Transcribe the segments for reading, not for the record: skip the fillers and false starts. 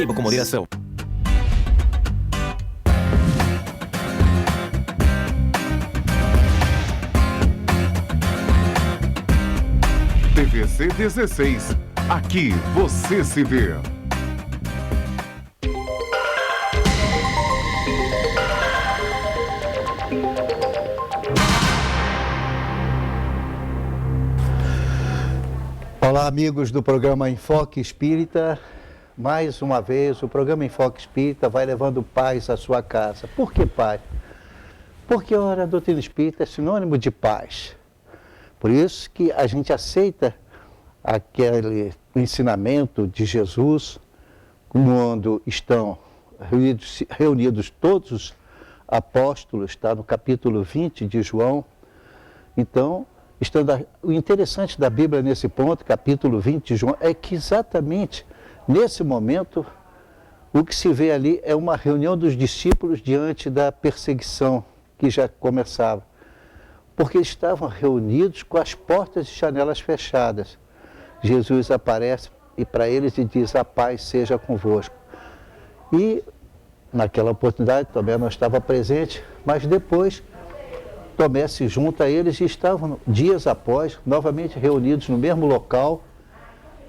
Beba com moderação. TVC 16. Aqui você se vê. Olá, amigos do programa Enfoque Espírita. Mais uma vez, o programa Enfoque Espírita vai levando paz à sua casa. Por que paz? Porque a doutrina espírita é sinônimo de paz. Por isso que a gente aceita aquele ensinamento de Jesus, quando estão reunidos todos os apóstolos, está no capítulo 20 de João. Então, o interessante da Bíblia nesse ponto, capítulo 20 de João, é que exatamente nesse momento, o que se vê ali é uma reunião dos discípulos diante da perseguição que já começava. Porque estavam reunidos com as portas e janelas fechadas. Jesus aparece e para eles e diz: a paz seja convosco. E naquela oportunidade Tomé não estava presente, mas depois Tomé se junta a eles e estavam dias após, novamente reunidos no mesmo local,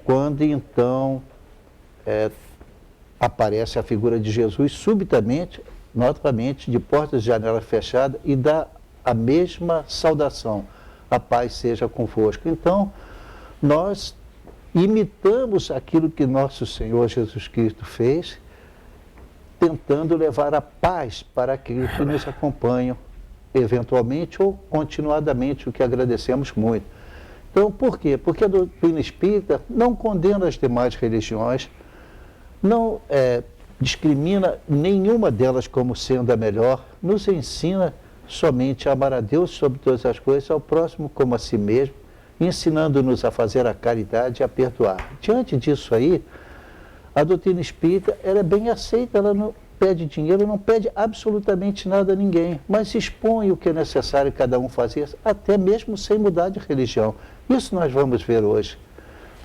quando então aparece a figura de Jesus subitamente, novamente, de portas e janelas fechadas, e dá a mesma saudação: a paz seja convosco. Então, nós imitamos aquilo que nosso Senhor Jesus Cristo fez, tentando levar a paz para aqueles que nos acompanham, eventualmente ou continuadamente, o que agradecemos muito. Então, por quê? Porque a doutrina espírita não condena as demais religiões, não discrimina nenhuma delas como sendo a melhor, nos ensina somente a amar a Deus sobre todas as coisas, ao próximo como a si mesmo, ensinando-nos a fazer a caridade e a perdoar. Diante disso aí, a doutrina espírita ela é bem aceita, ela não pede dinheiro, não pede absolutamente nada a ninguém, mas expõe o que é necessário cada um fazer, até mesmo sem mudar de religião. Isso nós vamos ver hoje.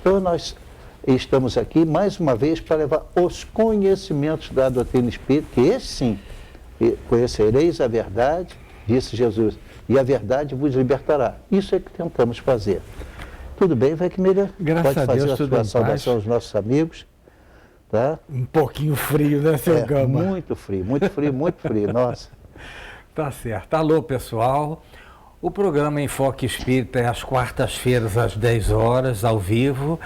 Então nós estamos aqui mais uma vez para levar os conhecimentos da doutrina espírita, que esse sim, conhecereis a verdade, disse Jesus, e a verdade vos libertará. Isso é que tentamos fazer. Tudo bem, Weckmiller? Graças Pode a fazer Deus, a tudo sua em saudação paz. aos nossos amigos. Tá? Um pouquinho frio, né, seu Gama? Muito frio, muito frio, muito frio, nossa. Tá certo. Alô, pessoal. O programa Enfoque Espírita é às quartas-feiras, às 10 horas, ao vivo.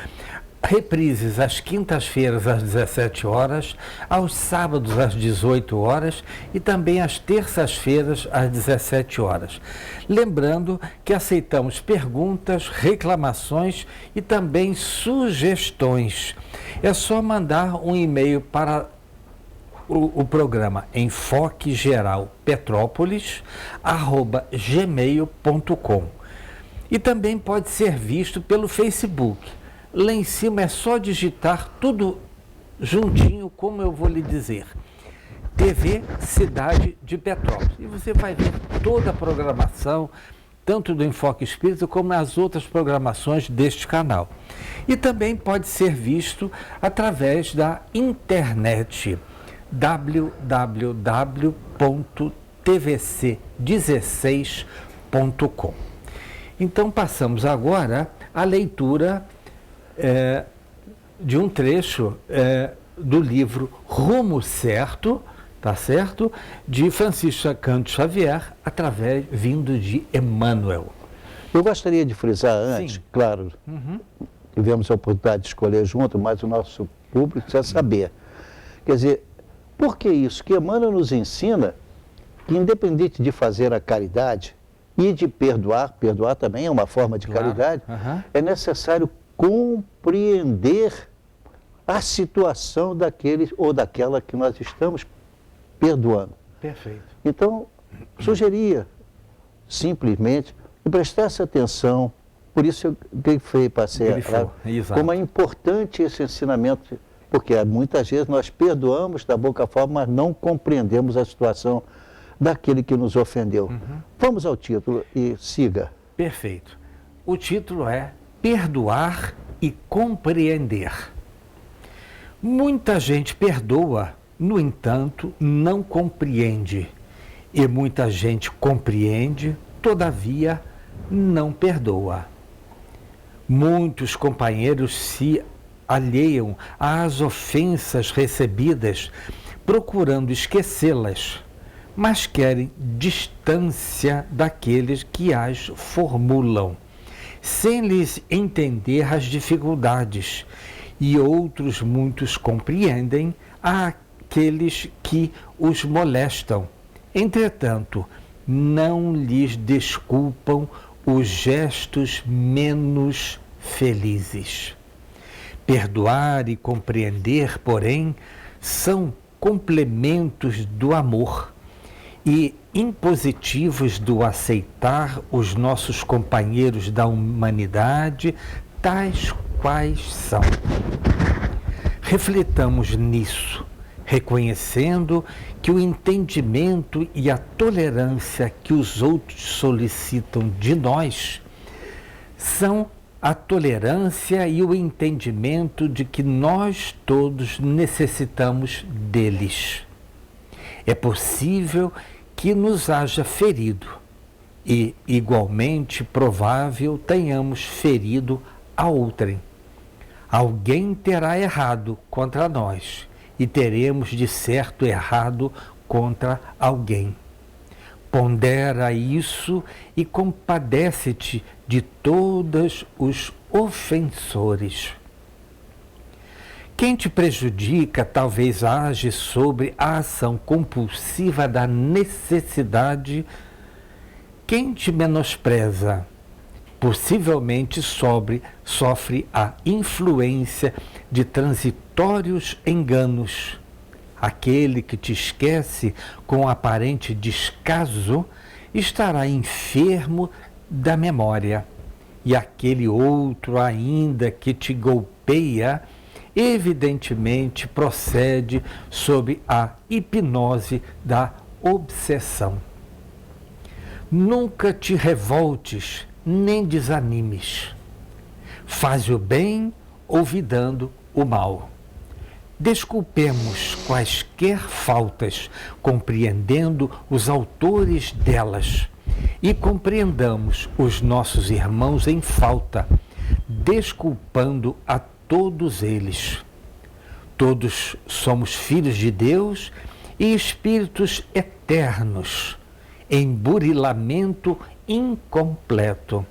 Reprises às quintas-feiras, às 17 horas, aos sábados, às 18 horas e também às terças-feiras, às 17 horas. Lembrando que aceitamos perguntas, reclamações e também sugestões. É só mandar um e-mail para o programa enfoquegeralpetrópolis@gmail.com. E também pode ser visto pelo Facebook. Lá em cima é só digitar tudo juntinho, como eu vou lhe dizer. TV Cidade de Petrópolis. E você vai ver toda a programação, tanto do Enfoque Espírita como as outras programações deste canal. E também pode ser visto através da internet www.tvc16.com. Então passamos agora à leitura de um trecho do livro Rumo Certo, tá certo? De Francisco Cândido Xavier, vindo de Emmanuel. Eu gostaria de frisar antes, Sim. claro, tivemos a oportunidade de escolher junto, mas o nosso público precisa saber. Quer dizer, por que isso? Que Emmanuel nos ensina que, independente de fazer a caridade e de perdoar também é uma forma de caridade, é necessário compreender a situação daquele ou daquela que nós estamos perdoando. Perfeito. Então, sugeria simplesmente que prestasse atenção, por isso eu passei como é importante esse ensinamento, porque muitas vezes nós perdoamos da boca fora, mas não compreendemos a situação daquele que nos ofendeu. Vamos ao título e siga. Perfeito. O título é Perdoar e Compreender. Muita gente perdoa, no entanto, não compreende. E muita gente compreende, todavia, não perdoa. Muitos companheiros se alheiam às ofensas recebidas, procurando esquecê-las, mas querem distância daqueles que as formulam, sem lhes entender as dificuldades, e outros muitos compreendem aqueles que os molestam. Entretanto, não lhes desculpam os gestos menos felizes. Perdoar e compreender, porém, são complementos do amor e impositivos do aceitar os nossos companheiros da humanidade, tais quais são. Refletamos nisso, reconhecendo que o entendimento e a tolerância que os outros solicitam de nós são a tolerância e o entendimento de que nós todos necessitamos deles. É possível que nos haja ferido e, igualmente provável, tenhamos ferido a outrem. Alguém terá errado contra nós e teremos de certo errado contra alguém. Pondera isso e compadece-te de todos os ofensores. Quem te prejudica talvez age sobre a ação compulsiva da necessidade. Quem te menospreza possivelmente sofre a influência de transitórios enganos. Aquele que te esquece com aparente descaso estará enfermo da memória, e aquele outro ainda que te golpeia, evidentemente procede sob a hipnose da obsessão. Nunca te revoltes, nem desanimes. Faze o bem, olvidando o mal. Desculpemos quaisquer faltas, compreendendo os autores delas, e compreendamos os nossos irmãos em falta, desculpando a todos eles. Todos somos filhos de Deus e espíritos eternos, em burilamento incompleto.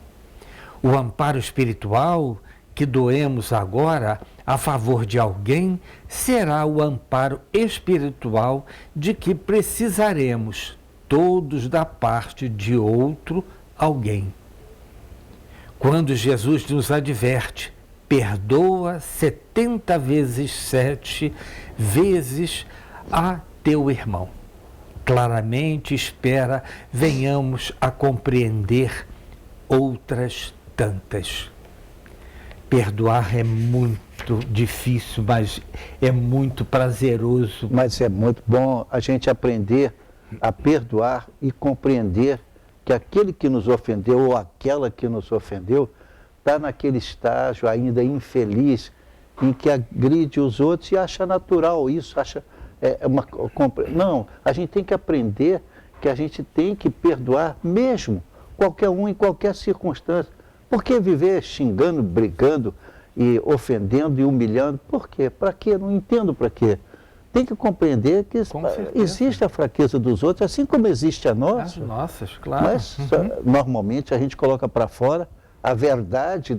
O amparo espiritual que doemos agora a favor de alguém será o amparo espiritual de que precisaremos todos da parte de outro alguém. Quando Jesus nos adverte, perdoa 70 vezes 7 vezes a teu irmão. Claramente espera venhamos a compreender outras tantas. Perdoar é muito difícil, mas é muito prazeroso. Mas é muito bom a gente aprender a perdoar e compreender que aquele que nos ofendeu ou aquela que nos ofendeu está naquele estágio ainda infeliz em que agride os outros e acha natural isso, acha não, a gente tem que aprender que a gente tem que perdoar mesmo, qualquer um em qualquer circunstância. Por que viver xingando, brigando e ofendendo e humilhando? Por quê? Para quê? Não entendo para quê. Tem que compreender que existe a fraqueza dos outros, assim como existe a nossa. As nossas, claro. Mas normalmente a gente coloca para fora a verdade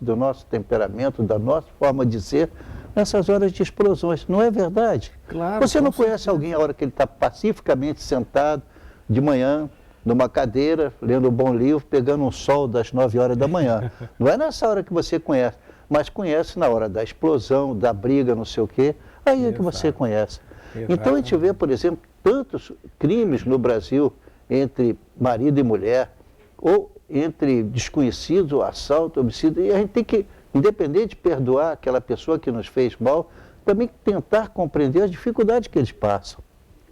do nosso temperamento, da nossa forma de ser, nessas horas de explosões. Não é verdade? Claro, você não conhece alguém a hora que ele está pacificamente sentado de manhã, numa cadeira, lendo um bom livro, pegando um sol das 9 horas da manhã. Não é nessa hora que você conhece, mas conhece na hora da explosão, da briga, não sei o quê. Aí é que você conhece. Então a gente vê, por exemplo, tantos crimes no Brasil entre marido e mulher, ou entre desconhecidos, o assalto, homicídio, e a gente tem que, independente de perdoar aquela pessoa que nos fez mal, também tentar compreender as dificuldades que eles passam.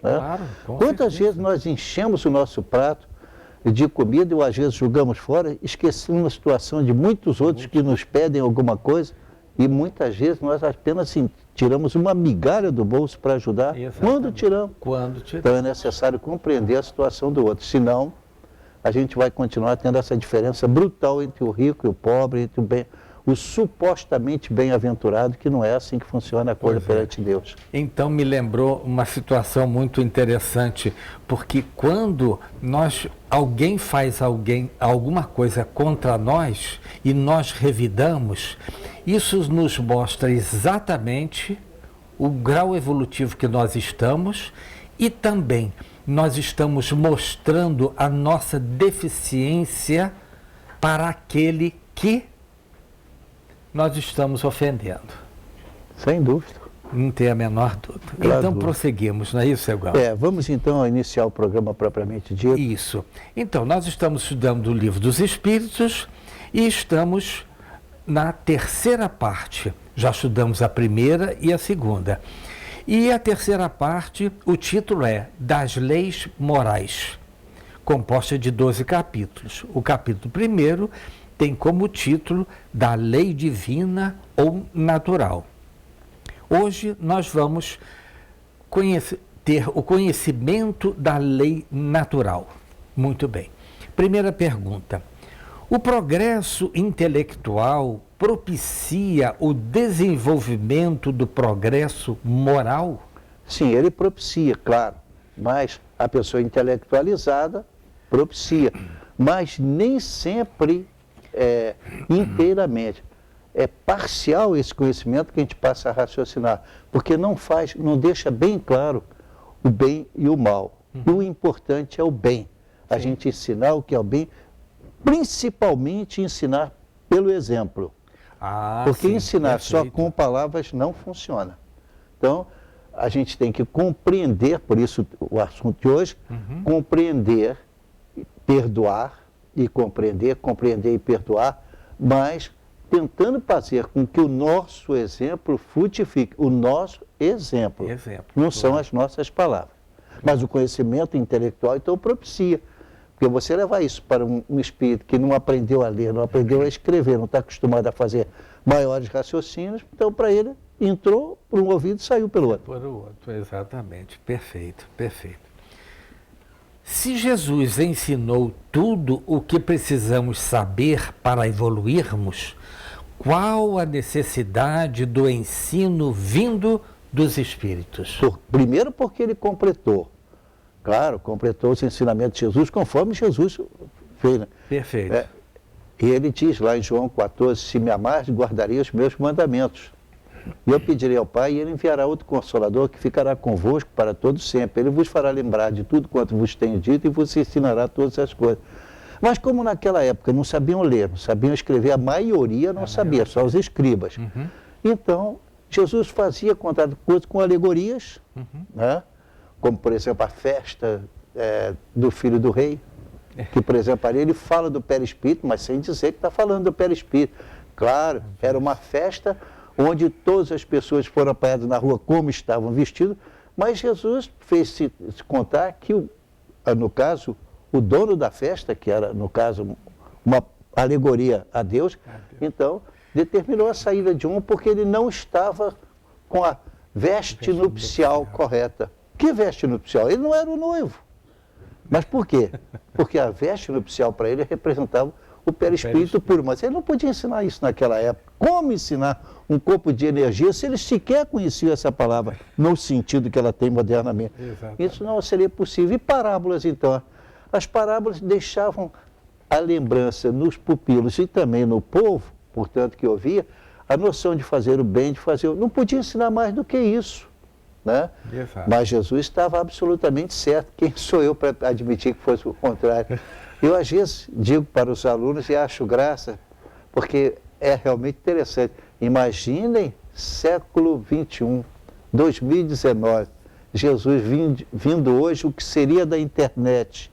Né? Claro, Quantas vezes nós enchemos o nosso prato de comida ou às vezes jogamos fora, esquecendo a situação de muitos outros que nos pedem alguma coisa, e muitas vezes nós apenas tiramos uma migalha do bolso para ajudar? Exatamente. Quando tiramos? Quando tiramos. Então é necessário compreender a situação do outro, senão a gente vai continuar tendo essa diferença brutal entre o rico e o pobre, entre o supostamente bem-aventurado, que não é assim que funciona a coisa perante Deus. Então me lembrou uma situação muito interessante, porque quando alguém faz alguma coisa contra nós e nós revidamos, isso nos mostra exatamente o grau evolutivo que nós estamos e também nós estamos mostrando a nossa deficiência para aquele que nós estamos ofendendo. Sem dúvida. Não tem a menor dúvida. Claro. Então prosseguimos, não é isso, Egal? Vamos então iniciar o programa propriamente dito. Isso. Então, nós estamos estudando o Livro dos Espíritos e estamos na terceira parte. Já estudamos a primeira e a segunda. E a terceira parte, o título é Das Leis Morais, composta de 12 capítulos. O capítulo primeiro tem como título da lei divina ou natural. Hoje nós vamos ter o conhecimento da lei natural. Muito bem. Primeira pergunta. O progresso intelectual propicia o desenvolvimento do progresso moral? Sim, ele propicia, claro, mas a pessoa intelectualizada propicia, mas nem sempre inteiramente. É parcial esse conhecimento que a gente passa a raciocinar, porque não deixa bem claro o bem e o mal. E o importante é o bem. A gente ensinar o que é o bem, principalmente ensinar pelo exemplo. Porque ensinar só com palavras não funciona. Então, a gente tem que compreender, por isso o assunto de hoje, compreender, perdoar e compreender e perdoar, mas tentando fazer com que o nosso exemplo frutifique. O nosso exemplo. Não são as nossas palavras. Mas o conhecimento intelectual, então, propicia. Porque você levar isso para um espírito que não aprendeu a ler, não aprendeu a escrever, não está acostumado a fazer maiores raciocínios, então, para ele, entrou por um ouvido e saiu pelo outro. Por outro, exatamente. Perfeito, perfeito. Se Jesus ensinou tudo o que precisamos saber para evoluirmos, qual a necessidade do ensino vindo dos Espíritos? Primeiro porque ele completou. Claro, completou os ensinamentos de Jesus conforme Jesus fez. Né? Perfeito. E ele diz lá em João 14, se me amares, guardarei os meus mandamentos. E eu pedirei ao Pai e ele enviará outro Consolador que ficará convosco para todo sempre. Ele vos fará lembrar de tudo quanto vos tenho dito e vos ensinará todas as coisas. Mas como naquela época não sabiam ler, não sabiam escrever, a maioria não sabia, só os escribas. Então, Jesus fazia contar coisas com alegorias, né? Como, por exemplo, a festa do Filho do Rei, que, por exemplo, ali ele fala do perispírito, mas sem dizer que está falando do perispírito. Claro, era uma festa onde todas as pessoas foram apanhadas na rua como estavam vestidos, mas Jesus fez-se contar que, no caso, o dono da festa, que era, no caso, uma alegoria a Deus, então, determinou a saída de um porque ele não estava com a veste nupcial correta. Que veste nupcial? Ele não era o noivo. Mas por quê? Porque a veste nupcial para ele representava o perispírito puro, mas ele não podia ensinar isso naquela época. Como ensinar um corpo de energia se ele sequer conhecia essa palavra, no sentido que ela tem modernamente? Exatamente. Isso não seria possível. E parábolas, então? As parábolas deixavam a lembrança nos pupilos e também no povo, portanto, que ouvia, a noção de fazer o bem, de fazer o... Não podia ensinar mais do que isso. Né? Mas Jesus estava absolutamente certo. Quem sou eu para admitir que fosse o contrário? Eu, às vezes, digo para os alunos e acho graça, porque é realmente interessante. Imaginem século XXI, 2019, Jesus vindo hoje, o que seria da internet?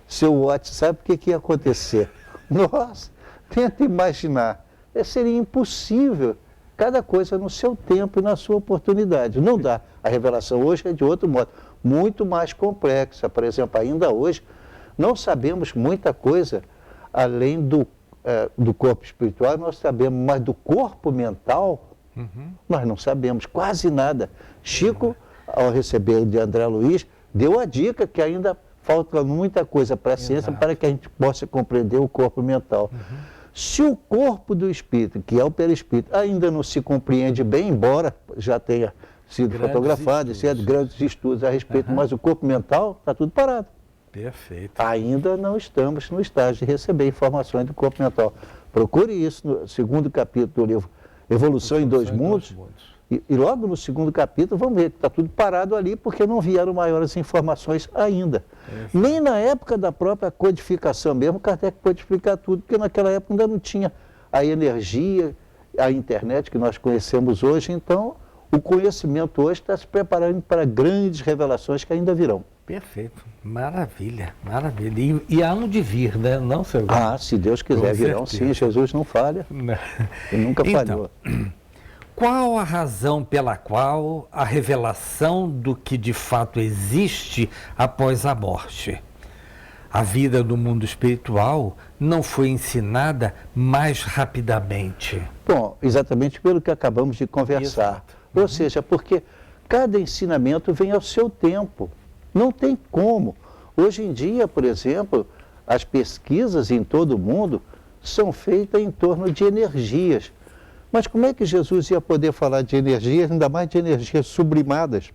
Seu WhatsApp, o que ia acontecer? Nossa, tenta imaginar. Seria impossível. Cada coisa no seu tempo e na sua oportunidade. Não dá. A revelação hoje é de outro modo, muito mais complexa. Por exemplo, ainda hoje, não sabemos muita coisa além do corpo espiritual, nós sabemos, mas do corpo mental, Nós não sabemos quase nada. Chico, ao receber de André Luiz, deu a dica que ainda falta muita coisa para a ciência para que a gente possa compreender o corpo mental. Se o corpo do espírito, que é o perispírito, ainda não se compreende bem, embora já tenha sido fotografado, grandes estudos a respeito, mas o corpo mental está tudo parado. Perfeito. Ainda não estamos no estágio de receber informações do corpo mental. Procure isso no segundo capítulo do livro Evolução em Dois Mundos. E logo no segundo capítulo vamos ver que está tudo parado ali porque não vieram maiores informações ainda. Nem na época da própria codificação mesmo, Kardec pôde explicar tudo, porque naquela época ainda não tinha a energia, a internet que nós conhecemos hoje. Então, o conhecimento hoje está se preparando para grandes revelações que ainda virão. Perfeito. Maravilha, maravilha. E há um de vir, né? Não, seu Galo? Ah, se Deus quiser, virão sim. Jesus não falha. Ele nunca falhou. Qual a razão pela qual a revelação do que de fato existe após a morte? A vida do mundo espiritual não foi ensinada mais rapidamente? Bom, exatamente pelo que acabamos de conversar. Exato. Ou seja, porque cada ensinamento vem ao seu tempo. Não tem como. Hoje em dia, por exemplo, as pesquisas em todo o mundo são feitas em torno de energias. Mas como é que Jesus ia poder falar de energias, ainda mais de energias sublimadas?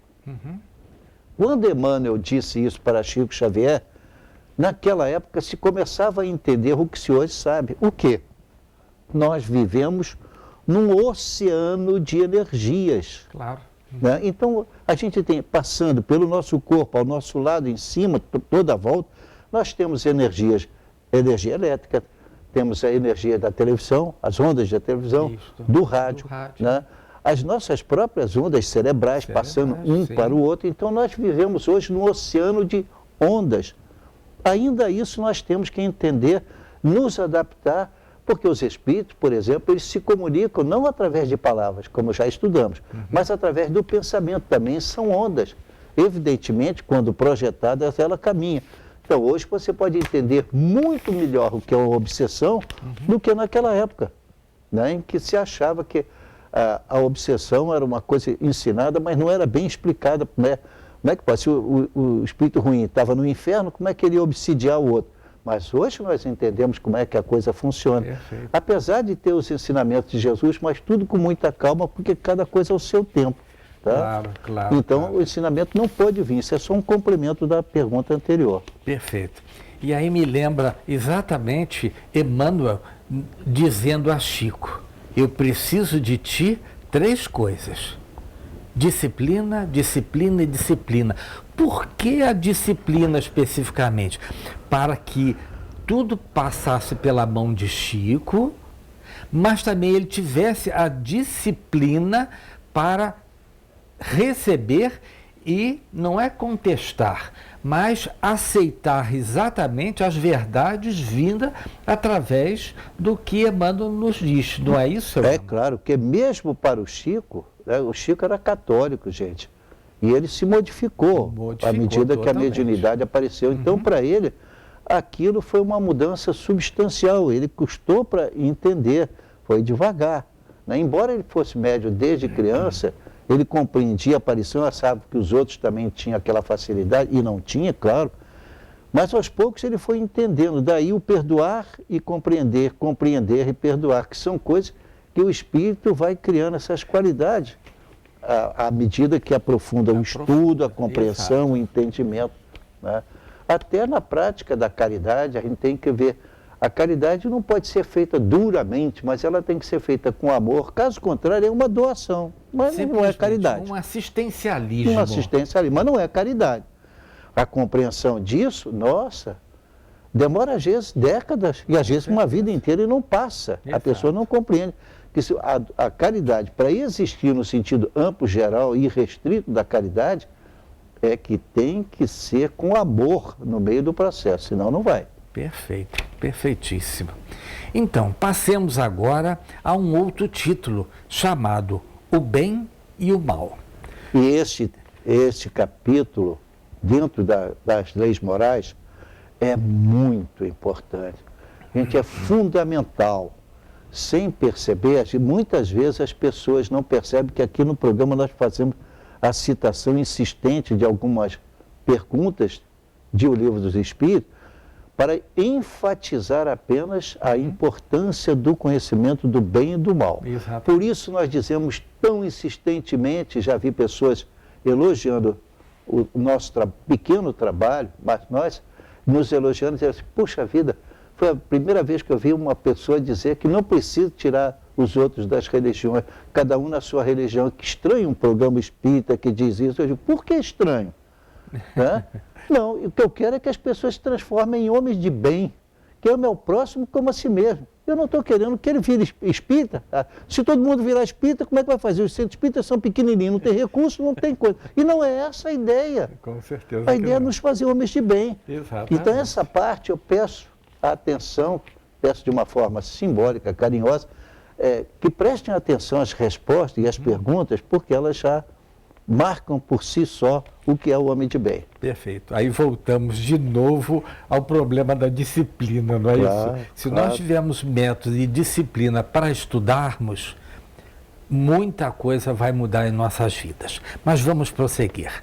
Quando Emmanuel disse isso para Chico Xavier, naquela época se começava a entender o que se hoje sabe. O quê? Nós vivemos num oceano de energias. Claro. Né? Então, a gente tem, passando pelo nosso corpo, ao nosso lado, em cima, toda a volta, nós temos energia elétrica, temos a energia da televisão, as ondas da televisão, do rádio. Né? As nossas próprias ondas cerebrais passando para o outro. Então, nós vivemos hoje num oceano de ondas. Ainda isso nós temos que entender, nos adaptar, porque os espíritos, por exemplo, eles se comunicam não através de palavras, como já estudamos, mas através do pensamento também, são ondas. Evidentemente, quando projetadas, ela caminha. Então, hoje você pode entender muito melhor o que é uma obsessão do que naquela época, né, em que se achava que a obsessão era uma coisa ensinada, mas não era bem explicada. Né? Como é que pode? Se o espírito ruim estava no inferno, como é que ele ia obsidiar o outro? Mas hoje nós entendemos como é que a coisa funciona. Perfeito. Apesar de ter os ensinamentos de Jesus, mas tudo com muita calma, porque cada coisa é o seu tempo. Tá? Claro, claro. Então, claro. O ensinamento não pode vir, isso é só um complemento da pergunta anterior. Perfeito. E aí me lembra exatamente Emmanuel dizendo a Chico: eu preciso de ti 3 coisas. Disciplina, disciplina e disciplina. Por que a disciplina especificamente? Para que tudo passasse pela mão de Chico, mas também ele tivesse a disciplina para receber e não é contestar, mas aceitar exatamente as verdades vindas através do que Emmanuel nos diz. Não é isso? É claro, que mesmo para o Chico, né, o Chico era católico, gente. E ele se modificou à medida que a mediunidade apareceu. Então, para ele, aquilo foi uma mudança substancial. Ele custou para entender, foi devagar. Né? Embora ele fosse médium desde criança, ele compreendia a aparição, achava que os outros também tinham aquela facilidade, e não tinha, claro. Mas aos poucos ele foi entendendo. Daí o perdoar e compreender, compreender e perdoar, que são coisas que o espírito vai criando essas qualidades à medida que aprofunda o estudo, a compreensão, o entendimento. Né? Até na prática da caridade, a gente tem que ver, a caridade não pode ser feita duramente, mas ela tem que ser feita com amor. Caso contrário, é uma doação, mas não é caridade. Um assistencialismo. Um assistencialismo, mas não é caridade. A compreensão disso, nossa, demora às vezes décadas, e às vezes uma vida inteira e não passa. A pessoa não compreende. Que a caridade, para existir no sentido amplo, geral e restrito da caridade, é que tem que ser com amor no meio do processo, senão não vai. Perfeito, perfeitíssimo. Então, passemos agora a um outro título, chamado O Bem e o Mal. E este capítulo, dentro das leis morais, é muito importante. Gente, é fundamental. sem perceber, muitas vezes as pessoas não percebem que aqui no programa nós fazemos a citação insistente de algumas perguntas de O Livro dos Espíritos para enfatizar apenas a importância do conhecimento do bem e do mal. Exato. Por isso nós dizemos tão insistentemente, já vi pessoas elogiando o nosso pequeno trabalho, mas nós nos elogiando e dizendo assim, puxa vida, foi a primeira vez que eu vi uma pessoa dizer que não precisa tirar os outros das religiões, cada um na sua religião. Que estranho um programa espírita que diz isso. Eu digo, por que estranho? Né? Não, o que eu quero é que as pessoas se transformem em homens de bem, que amem ao próximo como a si mesmo. Eu não estou querendo que ele vire espírita. Tá? Se todo mundo virar espírita, como é que vai fazer? Os centros espíritas são pequenininhos, não tem recurso, não tem coisa. E não é essa a ideia. Com certeza. A ideia é nos fazer homens de bem. Exatamente. Então, essa parte eu peço a atenção, peço de uma forma simbólica, carinhosa, que prestem atenção às respostas e às perguntas, porque elas já marcam por si só o que é o homem de bem. Perfeito. Aí voltamos de novo ao problema da disciplina, não é Claro, isso? Se claro. nós tivermos método e disciplina para estudarmos, muita coisa vai mudar em nossas vidas. Mas vamos prosseguir.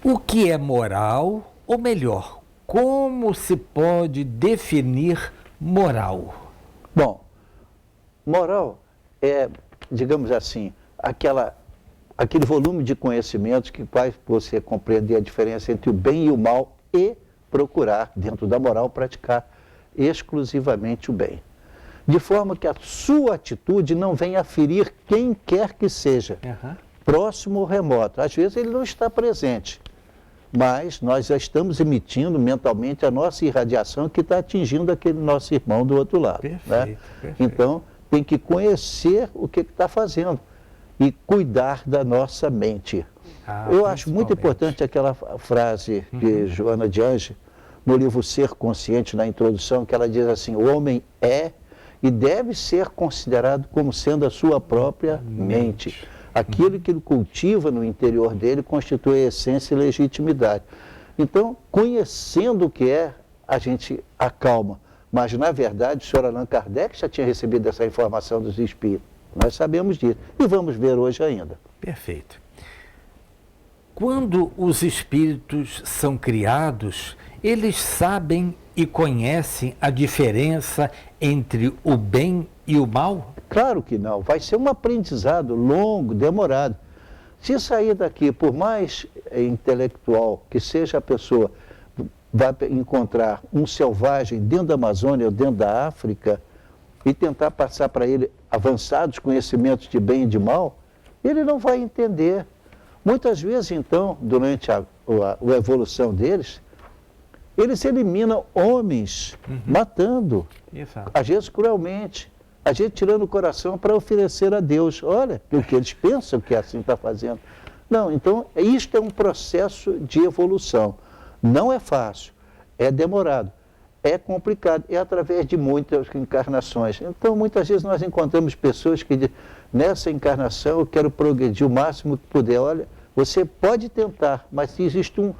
O que é moral, ou melhor, como se pode definir moral? Bom, moral é, digamos assim, aquele volume de conhecimentos que faz você compreender a diferença entre o bem e o mal e procurar, dentro da moral, praticar exclusivamente o bem. De forma que a sua atitude não venha a ferir quem quer que seja, próximo ou remoto. Às vezes ele não está presente, mas nós já estamos emitindo mentalmente a nossa irradiação que está atingindo aquele nosso irmão do outro lado. Perfeito, né? perfeito. Então, tem que conhecer o que está fazendo e cuidar da nossa mente. Eu acho muito importante aquela frase de Joana de Angelis, no livro Ser Consciente, na introdução, que ela diz assim, o homem é e deve ser considerado como sendo a sua própria mente. Aquilo que ele cultiva no interior dele constitui a essência e legitimidade. Então, conhecendo o que é, a gente acalma. Mas, na verdade, o senhor Allan Kardec já tinha recebido essa informação dos espíritos. Nós sabemos disso. E vamos ver hoje ainda. Perfeito. Quando os espíritos são criados, eles sabem e conhecem a diferença entre o bem e o mal? Claro que não. Vai ser um aprendizado longo, demorado. Se sair daqui, por mais intelectual que seja a pessoa, vai encontrar um selvagem dentro da Amazônia ou dentro da África e tentar passar para ele avançados conhecimentos de bem e de mal, ele não vai entender. Muitas vezes, então, durante a evolução deles, eles eliminam homens, matando, às vezes cruelmente, às vezes tirando o coração para oferecer a Deus. Olha, o que eles pensam que assim está fazendo. Não, então, isto é um processo de evolução. Não é fácil, é demorado, é complicado, é através de muitas encarnações. Então, muitas vezes nós encontramos pessoas que dizem, nessa encarnação eu quero progredir o máximo que puder. Olha, você pode tentar, mas existe um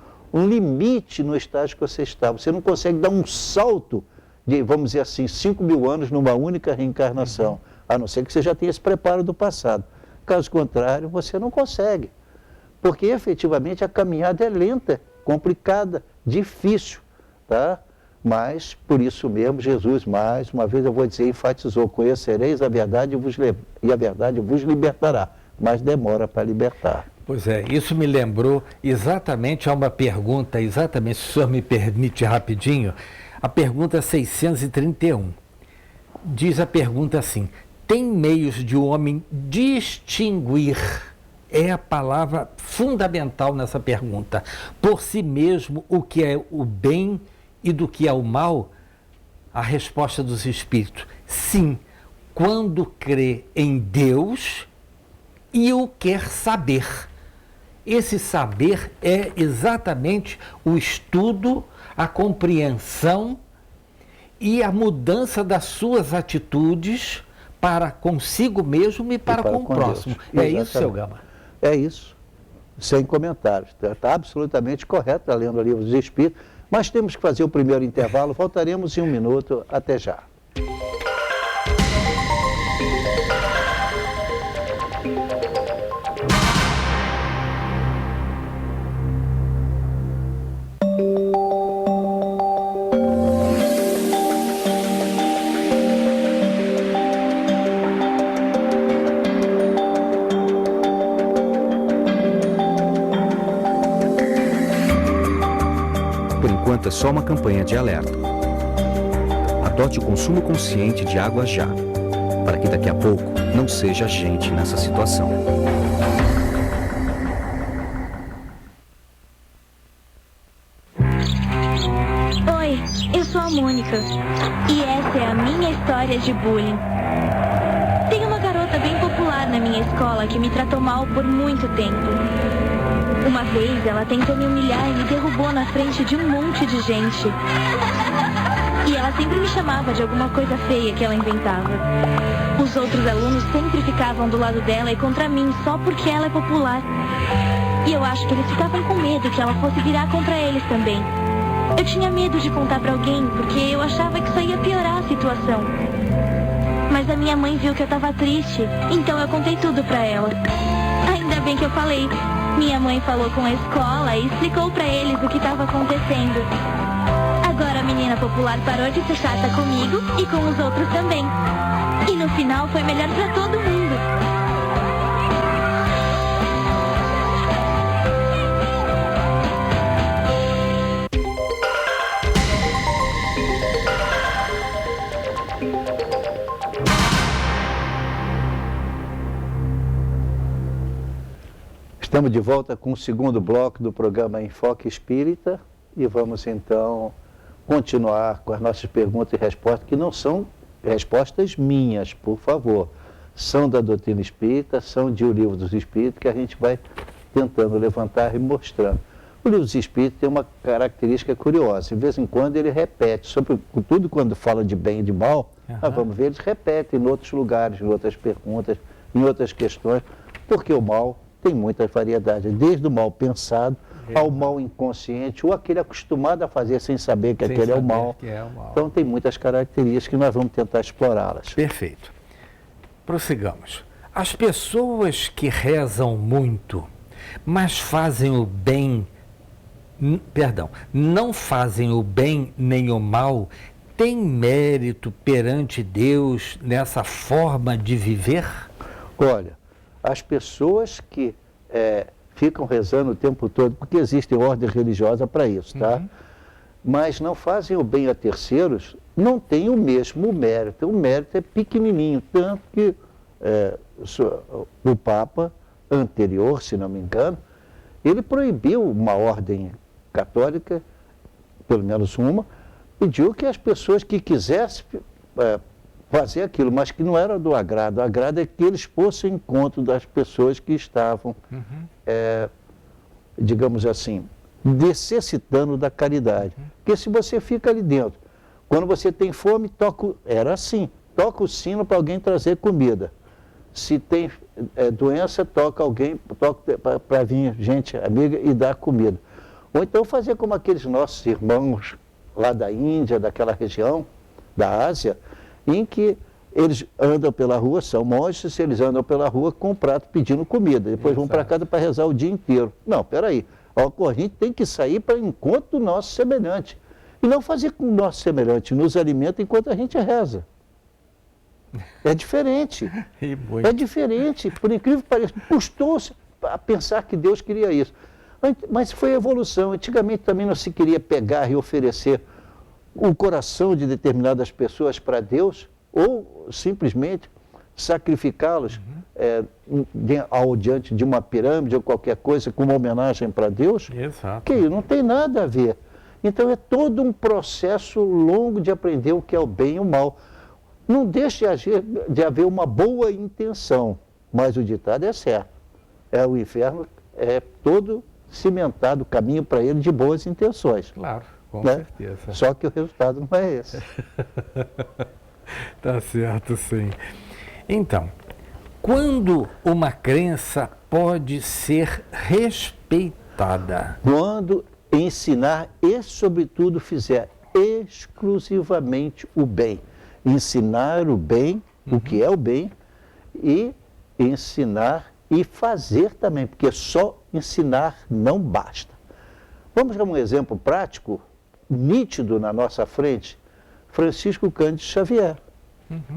limite no estágio que você está. Você não consegue dar um salto de, vamos dizer assim, 5.000 anos numa única reencarnação, a não ser que você já tenha esse preparo do passado. Caso contrário, você não consegue, porque efetivamente a caminhada é lenta, complicada, difícil, tá? Mas, por isso mesmo, Jesus, mais uma vez eu vou dizer, enfatizou, conhecereis a verdade e a verdade vos libertará, mas demora para libertar. Pois é, isso me lembrou exatamente a uma pergunta, exatamente, se o senhor me permite rapidinho, a pergunta 631. Diz a pergunta assim, tem meios de o homem distinguir, é a palavra fundamental nessa pergunta, por si mesmo o que é o bem e do que é o mal? A resposta dos espíritos, sim, quando crê em Deus e o quer saber. Esse saber é exatamente o estudo, a compreensão e a mudança das suas atitudes para consigo mesmo e para com o próximo. É isso, seu Gama? É isso, sem comentários. Está absolutamente correto, está lendo o Livro dos Espíritos, mas temos que fazer o primeiro intervalo, voltaremos em 1 minuto, até já. Por enquanto é só uma campanha de alerta. Adote o consumo consciente de água já, para que daqui a pouco não seja a gente nessa situação. Oi, eu sou a Mônica e essa é a minha história de bullying. Tem uma garota bem popular na minha escola que me tratou mal por muito tempo. Uma vez ela tentou me humilhar e me derrubou na frente de um monte de gente. E ela sempre me chamava de alguma coisa feia que ela inventava. Os outros alunos sempre ficavam do lado dela e contra mim só porque ela é popular. E eu acho que eles ficavam com medo que ela fosse virar contra eles também. Eu tinha medo de contar pra alguém porque eu achava que isso ia piorar a situação. Mas a minha mãe viu que eu tava triste, então eu contei tudo pra ela. Ainda bem que eu falei. Minha mãe falou com a escola e explicou pra eles o que estava acontecendo. Agora a menina popular parou de ser chata comigo e com os outros também. E no final foi melhor pra todo mundo. Estamos de volta com o segundo bloco do programa Enfoque Espírita e vamos então continuar com as nossas perguntas e respostas, que não são respostas minhas, por favor. São da doutrina espírita, são de O Livro dos Espíritos, que a gente vai tentando levantar e mostrando. O Livro dos Espíritos tem uma característica curiosa, de vez em quando ele repete, sobretudo quando fala de bem e de mal, nós vamos ver, eles repetem em outros lugares, em outras perguntas, em outras questões, porque o mal tem muitas variedades, desde o mal pensado ao mal inconsciente, ou aquele acostumado a fazer sem saber que aquele é o mal. Então tem muitas características que nós vamos tentar explorá-las. Perfeito. Prossigamos. As pessoas que rezam muito, mas fazem o bem, não fazem o bem nem o mal, têm mérito perante Deus nessa forma de viver? Olha, as pessoas que ficam rezando o tempo todo, porque existe ordem religiosa para isso, tá? Mas não fazem o bem a terceiros, não têm o mesmo mérito. O mérito é pequenininho, tanto que o Papa anterior, se não me engano, ele proibiu uma ordem católica, pelo menos uma, pediu que as pessoas que quisessem fazer aquilo, mas que não era do agrado. O agrado é que eles fossem ao encontro das pessoas que estavam, digamos assim, necessitando da caridade. Porque se você fica ali dentro, quando você tem fome, era assim, toca o sino para alguém trazer comida. Se tem doença, toca para vir gente amiga e dar comida. Ou então fazer como aqueles nossos irmãos lá da Índia, daquela região, da Ásia, em que eles andam pela rua, são monges, eles andam pela rua com um prato pedindo comida, depois vão para casa para rezar o dia inteiro. Não, peraí, a gente tem que sair para encontro do nosso semelhante, e não fazer com o nosso semelhante, nos alimenta enquanto a gente reza. É diferente, é diferente, por incrível que pareça, custou-se a pensar que Deus queria isso, mas foi evolução. Antigamente também não se queria pegar e oferecer o coração de determinadas pessoas para Deus, ou simplesmente sacrificá-los diante de uma pirâmide ou qualquer coisa como homenagem para Deus. Exato. Que não tem nada a ver. Então é todo um processo longo de aprender o que é o bem e o mal. Não deixe de haver uma boa intenção, mas o ditado é certo. O inferno é todo cimentado, o caminho para ele de boas intenções. Claro. Com certeza. Só que o resultado não é esse. Tá certo, sim. Então, quando uma crença pode ser respeitada? Quando ensinar e, sobretudo, fizer exclusivamente o bem. Ensinar o bem, o que é o bem, e ensinar e fazer também, porque só ensinar não basta. Vamos dar um exemplo prático, nítido na nossa frente, Francisco Cândido Xavier.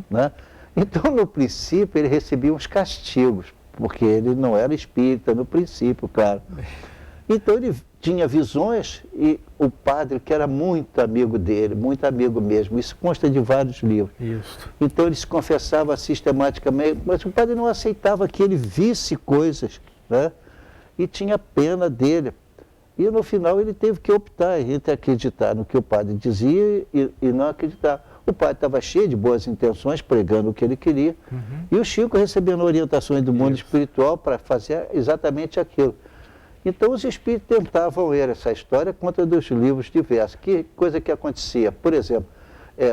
Né? Então, no princípio, ele recebia uns castigos, porque ele não era espírita no princípio, claro. Então, ele tinha visões e o padre, que era muito amigo dele, muito amigo mesmo, isso consta de vários livros. Isso. Então, ele se confessava sistematicamente, mas o padre não aceitava que ele visse coisas, né? E tinha pena dele. E no final ele teve que optar entre acreditar no que o padre dizia e não acreditar. O padre estava cheio de boas intenções, pregando o que ele queria, e o Chico recebendo orientações do mundo espiritual para fazer exatamente aquilo. Então os espíritos tentavam ler essa história contra dos livros diversos. Que coisa que acontecia? Por exemplo,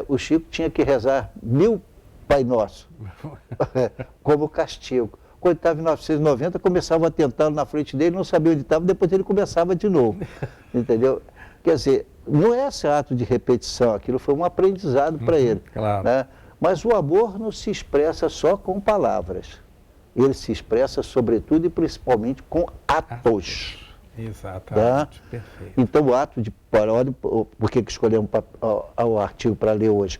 o Chico tinha que rezar 1000 Pai Nosso, como castigo. Quando estava em 1990, começava a tentá-lo na frente dele, não sabia onde estava, depois ele começava de novo. Entendeu? Quer dizer, não é esse ato de repetição, aquilo foi um aprendizado para ele. Claro. Né? Mas o amor não se expressa só com palavras. Ele se expressa, sobretudo e principalmente, com atos. Exatamente, Tá? perfeito. Então, o ato de paródia, por que escolhemos o artigo para ler hoje?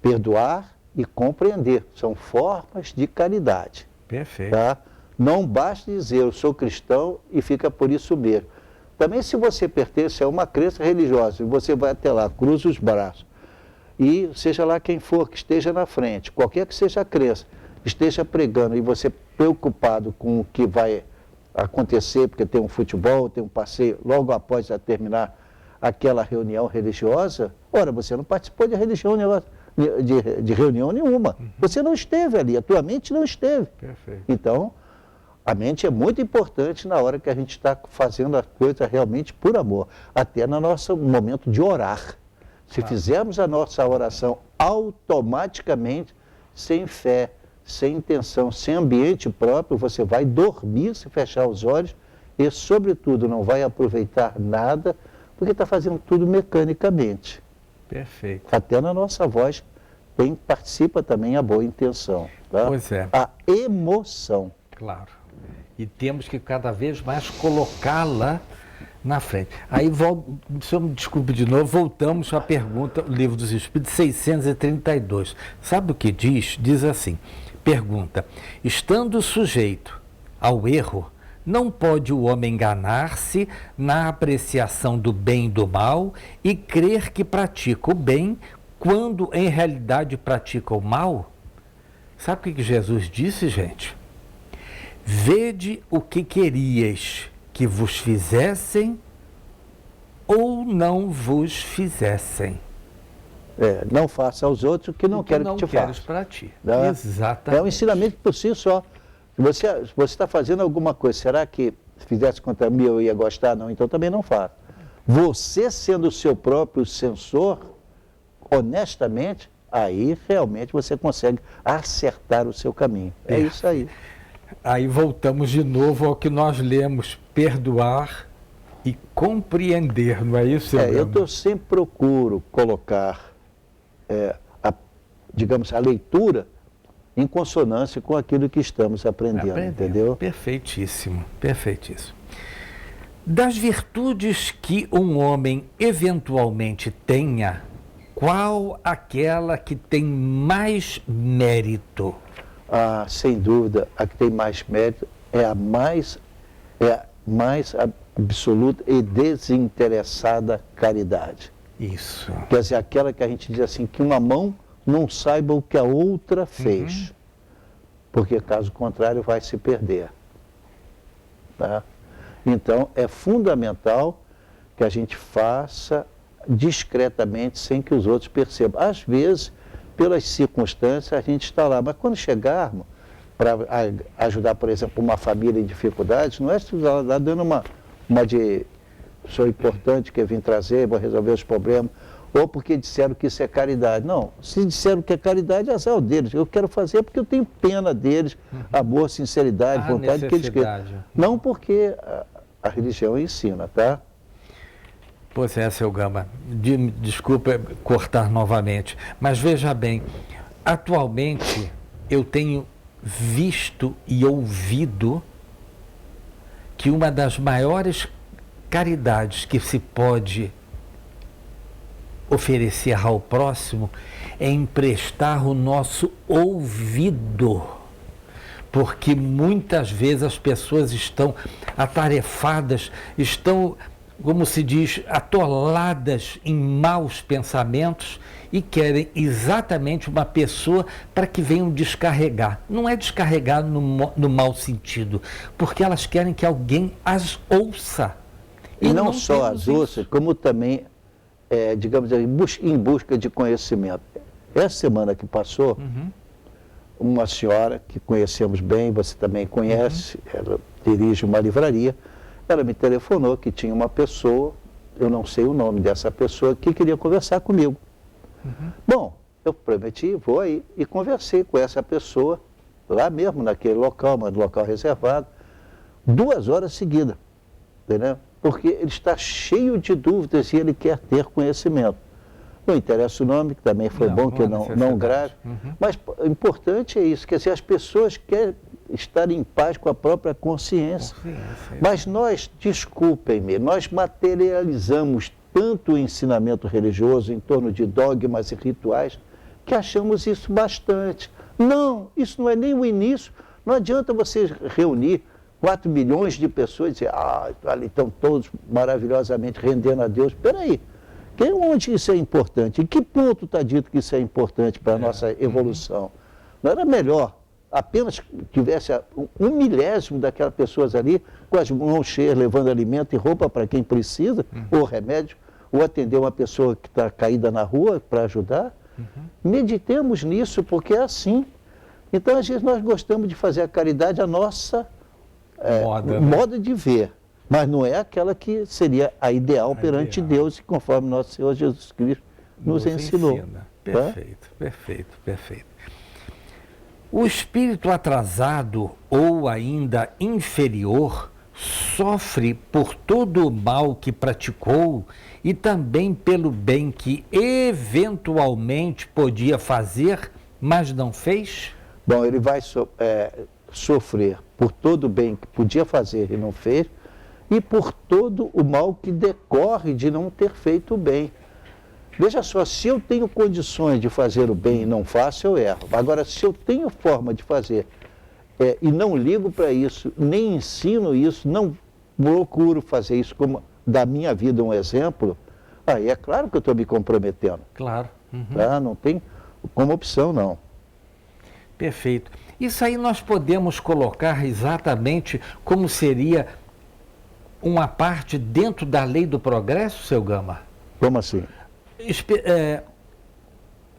Perdoar e compreender, são formas de caridade. Perfeito. Tá? Não basta dizer, eu sou cristão e fica por isso mesmo. Também se você pertence a uma crença religiosa, e você vai até lá, cruza os braços, e seja lá quem for que esteja na frente, qualquer que seja a crença, esteja pregando e você preocupado com o que vai acontecer, porque tem um futebol, tem um passeio, logo após terminar aquela reunião religiosa, ora, você não participou de reunião nenhuma. Você não esteve ali, a tua mente não esteve. Perfeito. Então, a mente é muito importante na hora que a gente está fazendo a coisa realmente por amor, até no nosso momento de orar. Se fizermos a nossa oração automaticamente, sem fé, sem intenção, sem ambiente próprio, você vai dormir se fechar os olhos e, sobretudo, não vai aproveitar nada, porque está fazendo tudo mecanicamente. Perfeito. Até na nossa voz participa também a boa intenção. Tá? Pois é. A emoção. Claro. E temos que cada vez mais colocá-la na frente. Aí, se eu me desculpe de novo, voltamos à pergunta, o Livro dos Espíritos, 632. Sabe o que diz? Diz assim, pergunta, estando sujeito ao erro, não pode o homem enganar-se na apreciação do bem e do mal e crer que pratica o bem quando em realidade pratica o mal? Sabe o que Jesus disse, gente? Vede o que querias que vos fizessem ou não vos fizessem. Não faça aos outros o que não quero que te faça. Para ti. Né? Exatamente. É um ensinamento por si só. Se você está fazendo alguma coisa, será que se fizesse contra mim eu ia gostar? Não, então também não faça. Você sendo o seu próprio censor, honestamente, aí realmente você consegue acertar o seu caminho. É isso aí. Aí voltamos de novo ao que nós lemos, perdoar e compreender, não é isso? Eu sempre procuro colocar, digamos, a leitura em consonância com aquilo que estamos aprendendo, entendeu? Perfeitíssimo, perfeitíssimo. Das virtudes que um homem eventualmente tenha, qual aquela que tem mais mérito? Sem dúvida, a que tem mais mérito é a mais absoluta e desinteressada caridade. Isso. Quer dizer, aquela que a gente diz assim, que uma mão não saiba o que a outra fez, porque caso contrário vai se perder. Tá? Então, é fundamental que a gente faça discretamente, sem que os outros percebam. Às vezes, pelas circunstâncias, a gente está lá, mas quando chegarmos para ajudar, por exemplo, uma família em dificuldades, não é se lá dando uma de sou importante que eu vim trazer, vou resolver os problemas, ou porque disseram que isso é caridade. Não, se disseram que é caridade, é azar deles. Eu quero fazer porque eu tenho pena deles, amor, sinceridade, vontade que eles querem. Não porque a religião ensina, tá? Pois é, seu Gama, desculpa cortar novamente, mas veja bem, atualmente eu tenho visto e ouvido que uma das maiores caridades que se pode oferecer ao próximo é emprestar o nosso ouvido, porque muitas vezes as pessoas estão atarefadas, estão, como se diz, atoladas em maus pensamentos e querem exatamente uma pessoa para que venham descarregar. Não é descarregar no mau sentido, porque elas querem que alguém as ouça. E não só as ouça, como também, digamos assim, em busca de conhecimento. Essa semana que passou, uma senhora que conhecemos bem, você também conhece, ela dirige uma livraria, ela me telefonou que tinha uma pessoa, eu não sei o nome dessa pessoa, que queria conversar comigo. Bom, eu prometi, vou aí, e conversei com essa pessoa, lá mesmo, naquele local, mas no local reservado, 2 horas seguidas, entendeu? Porque ele está cheio de dúvidas e ele quer ter conhecimento. Não interessa o nome, que também foi bom que eu não grave, mas o importante é isso, quer dizer, as pessoas querem estar em paz com a própria consciência. Mas nós, desculpem-me, nós materializamos tanto o ensinamento religioso em torno de dogmas e rituais, que achamos isso bastante. Não, isso não é nem o início. Não adianta você reunir 4 milhões de pessoas e dizer, ali estão todos maravilhosamente rendendo a Deus. Espera aí, onde isso é importante? Em que ponto está dito que isso é importante para a nossa evolução? Não era melhor apenas tivesse 1/1000 daquelas pessoas ali com as mãos cheias, levando alimento e roupa para quem precisa, ou remédio, ou atender uma pessoa que está caída na rua para ajudar? Meditemos nisso, porque é assim. Então, às vezes, nós gostamos de fazer a caridade a nossa moda de ver, mas não é aquela que seria a ideal perante Deus, conforme nosso Senhor Jesus Cristo nos ensinou. Perfeito, perfeito, perfeito. O espírito atrasado ou ainda inferior sofre por todo o mal que praticou e também pelo bem que eventualmente podia fazer, mas não fez? Bom, ele vai sofrer por todo o bem que podia fazer e não fez, e por todo o mal que decorre de não ter feito o bem. Veja só, se eu tenho condições de fazer o bem e não faço, eu erro. Agora, se eu tenho forma de fazer e não ligo para isso, nem ensino isso, não procuro fazer isso como da minha vida um exemplo, aí é claro que eu estou me comprometendo. Claro. Tá? Não tem como opção, não. Perfeito. Isso aí nós podemos colocar exatamente como seria uma parte dentro da lei do progresso, seu Gama? Como assim?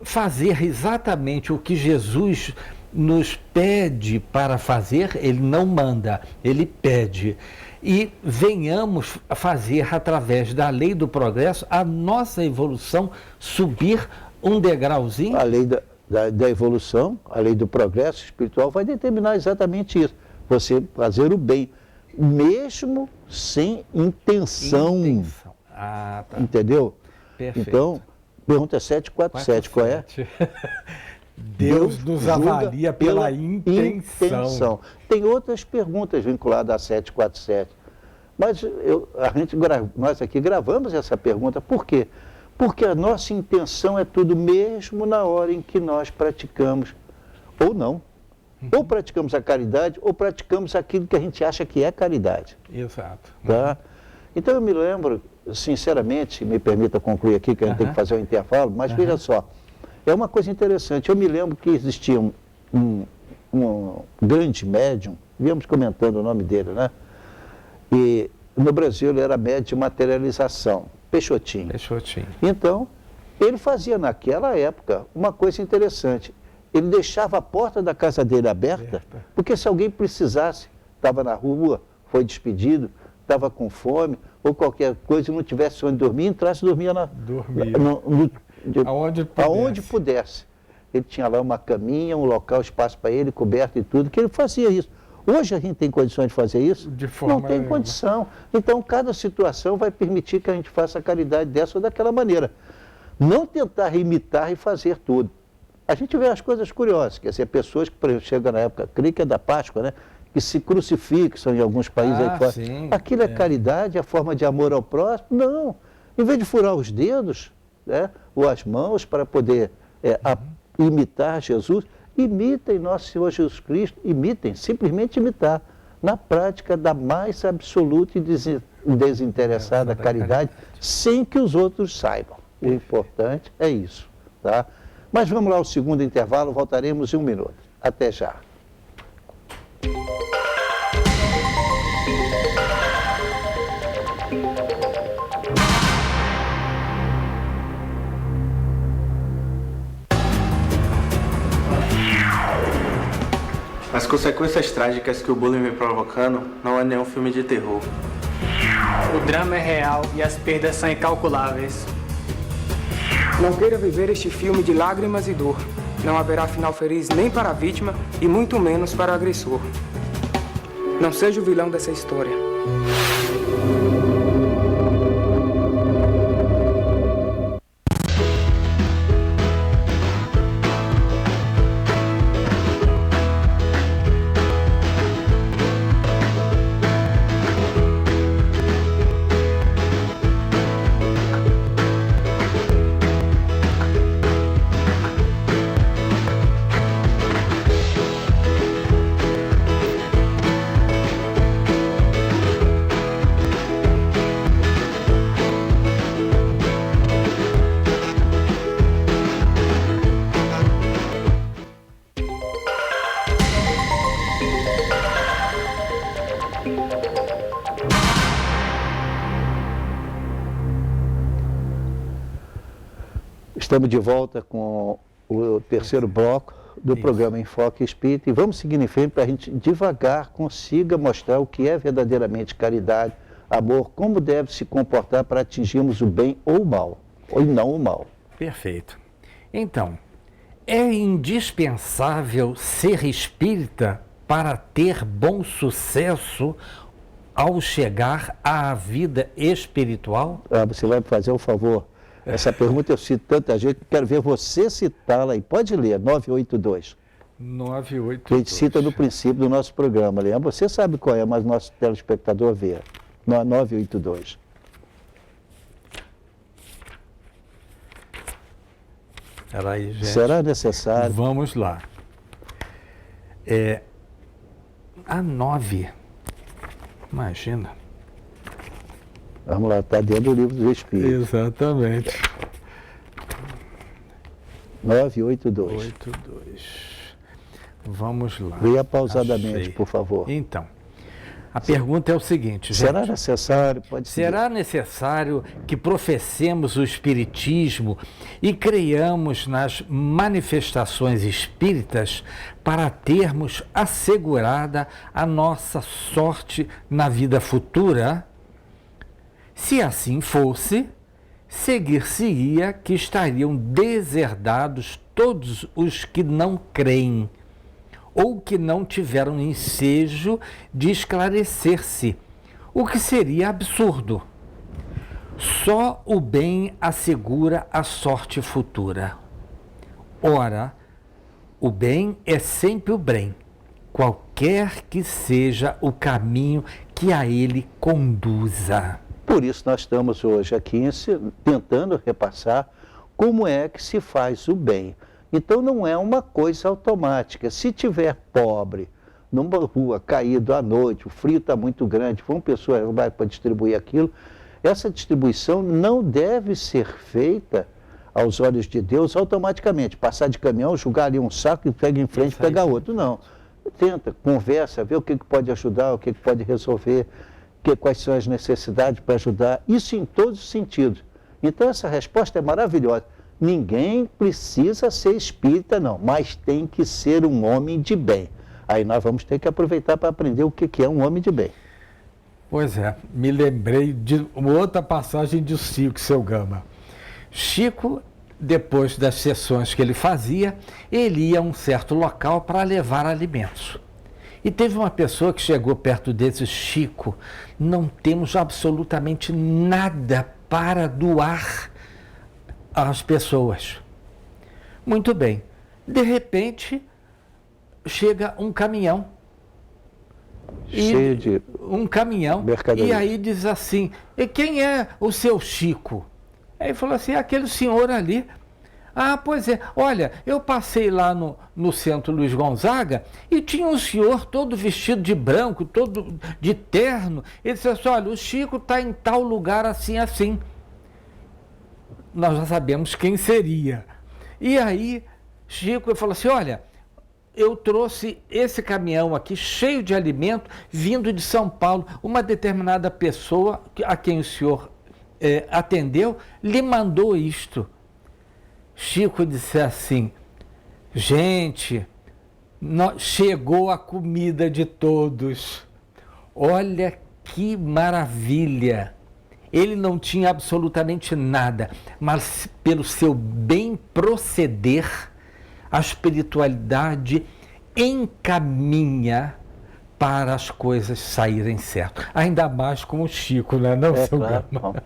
Fazer exatamente o que Jesus nos pede para fazer, ele não manda, ele pede. E venhamos a fazer, através da lei do progresso, a nossa evolução subir um degrauzinho. A lei da evolução, a lei do progresso espiritual vai determinar exatamente isso. Você fazer o bem, mesmo sem intenção. Tá. Entendeu? Perfeito. Então, pergunta 747, qual é? Deus nos avalia pela intenção. Tem outras perguntas vinculadas a 747, mas nós aqui gravamos essa pergunta. Por quê? Porque a nossa intenção é tudo mesmo na hora em que nós praticamos, ou não. Ou praticamos a caridade, ou praticamos aquilo que a gente acha que é caridade. Exato. Tá? Então eu me lembro, sinceramente, me permita concluir aqui, que a gente tem que fazer um intervalo, mas veja só, é uma coisa interessante. Eu me lembro que existia um grande médium, viemos comentando o nome dele, né? E no Brasil ele era médium de materialização, Peixotinho. Então, ele fazia naquela época uma coisa interessante. Ele deixava a porta da casa dele aberta, porque se alguém precisasse, estava na rua, foi despedido, estava com fome, ou qualquer coisa, e não tivesse onde dormir, entrasse e dormia aonde pudesse. Ele tinha lá uma caminha, um local, espaço para ele, coberto e tudo, que ele fazia isso. Hoje a gente tem condições de fazer isso? Não tem condição. Então, cada situação vai permitir que a gente faça a caridade dessa ou daquela maneira. Não tentar imitar e fazer tudo. A gente vê as coisas curiosas, quer dizer, pessoas que chegam na época, creio que é da Páscoa, né? que se crucifixam em alguns países aí fora. Sim, Aquilo é caridade, é forma de amor ao próximo? Não. Em vez de furar os dedos, né, ou as mãos para poder imitar Jesus, imitem nosso Senhor Jesus Cristo, imitem, simplesmente imitar, na prática da mais absoluta e desinteressada caridade, sem que os outros saibam. O importante é isso, tá? Mas vamos lá ao segundo intervalo, voltaremos em 1 minuto. Até já. As consequências trágicas que o bullying vem provocando não é nenhum filme de terror. O drama é real e as perdas são incalculáveis. Não queira viver este filme de lágrimas e dor. Não haverá final feliz nem para a vítima e muito menos para o agressor. Não seja o vilão dessa história. Estamos de volta com o terceiro bloco do programa Enfoque Espírita e vamos seguir em frente para a gente devagar consiga mostrar o que é verdadeiramente caridade, amor, como deve se comportar para atingirmos o bem ou o mal, ou não o mal. Perfeito. Então, é indispensável ser espírita para ter bom sucesso ao chegar à vida espiritual? Você vai fazer um favor. Essa pergunta eu cito tanta gente que quero ver você citá-la aí. Pode ler, 982. 982. Que a gente cita no princípio do nosso programa. Lembra? Você sabe qual é, mas nosso telespectador vê. 982. Peraí, gente. Será necessário? Vamos lá. A 9. Imagina. Vamos lá, está dentro do livro do Espírito. Exatamente. 982. 82. Vamos lá. Leia pausadamente, Achei. por favor. Então, a pergunta é o seguinte, gente. Será necessário? Pode ser. Será necessário que professemos o Espiritismo e creiamos nas manifestações espíritas para termos assegurada a nossa sorte na vida futura? Se assim fosse, seguir-se-ia que estariam deserdados todos os que não creem, ou que não tiveram ensejo de esclarecer-se, o que seria absurdo. Só o bem assegura a sorte futura. Ora, o bem é sempre o bem, qualquer que seja o caminho que a ele conduza. Por isso nós estamos hoje aqui tentando repassar como é que se faz o bem. Então não é uma coisa automática. Se tiver pobre, numa rua, caído à noite, o frio está muito grande, uma pessoa vai para distribuir aquilo, essa distribuição não deve ser feita aos olhos de Deus automaticamente. Passar de caminhão, jogar ali um saco e pega em frente e pegar outro. Não. Tenta, conversa, vê o que pode ajudar, o que pode resolver, quais são as necessidades para ajudar. Isso em todos os sentidos. Então essa resposta é maravilhosa. Ninguém precisa ser espírita, não, mas tem que ser um homem de bem. Aí nós vamos ter que aproveitar para aprender o que é um homem de bem. Pois é, me lembrei de uma outra passagem de Chico, seu Gama. Chico, depois das sessões que ele fazia, ele ia a um certo local para levar alimentos. E teve uma pessoa que chegou perto desse Chico, não temos absolutamente nada para doar às pessoas. Muito bem, de repente chega um caminhão cheio de um caminhão, mercadoria. e aí diz assim, e quem é o seu Chico? Aí ele falou assim, aquele senhor ali. Ah, pois é, olha, eu passei lá no centro Luiz Gonzaga e tinha um senhor todo vestido de branco, todo de terno. Ele disse assim, olha, o Chico está em tal lugar assim, assim. Nós já sabemos quem seria. E aí, Chico falou assim, olha, eu trouxe esse caminhão aqui cheio de alimento, vindo de São Paulo. Uma determinada pessoa a quem o senhor atendeu, lhe mandou isto. Chico disse assim, gente, chegou a comida de todos. Olha que maravilha. Ele não tinha absolutamente nada, mas pelo seu bem proceder, a espiritualidade encaminha para as coisas saírem certo. Ainda mais com o Chico, né, não, seu claro. Gama?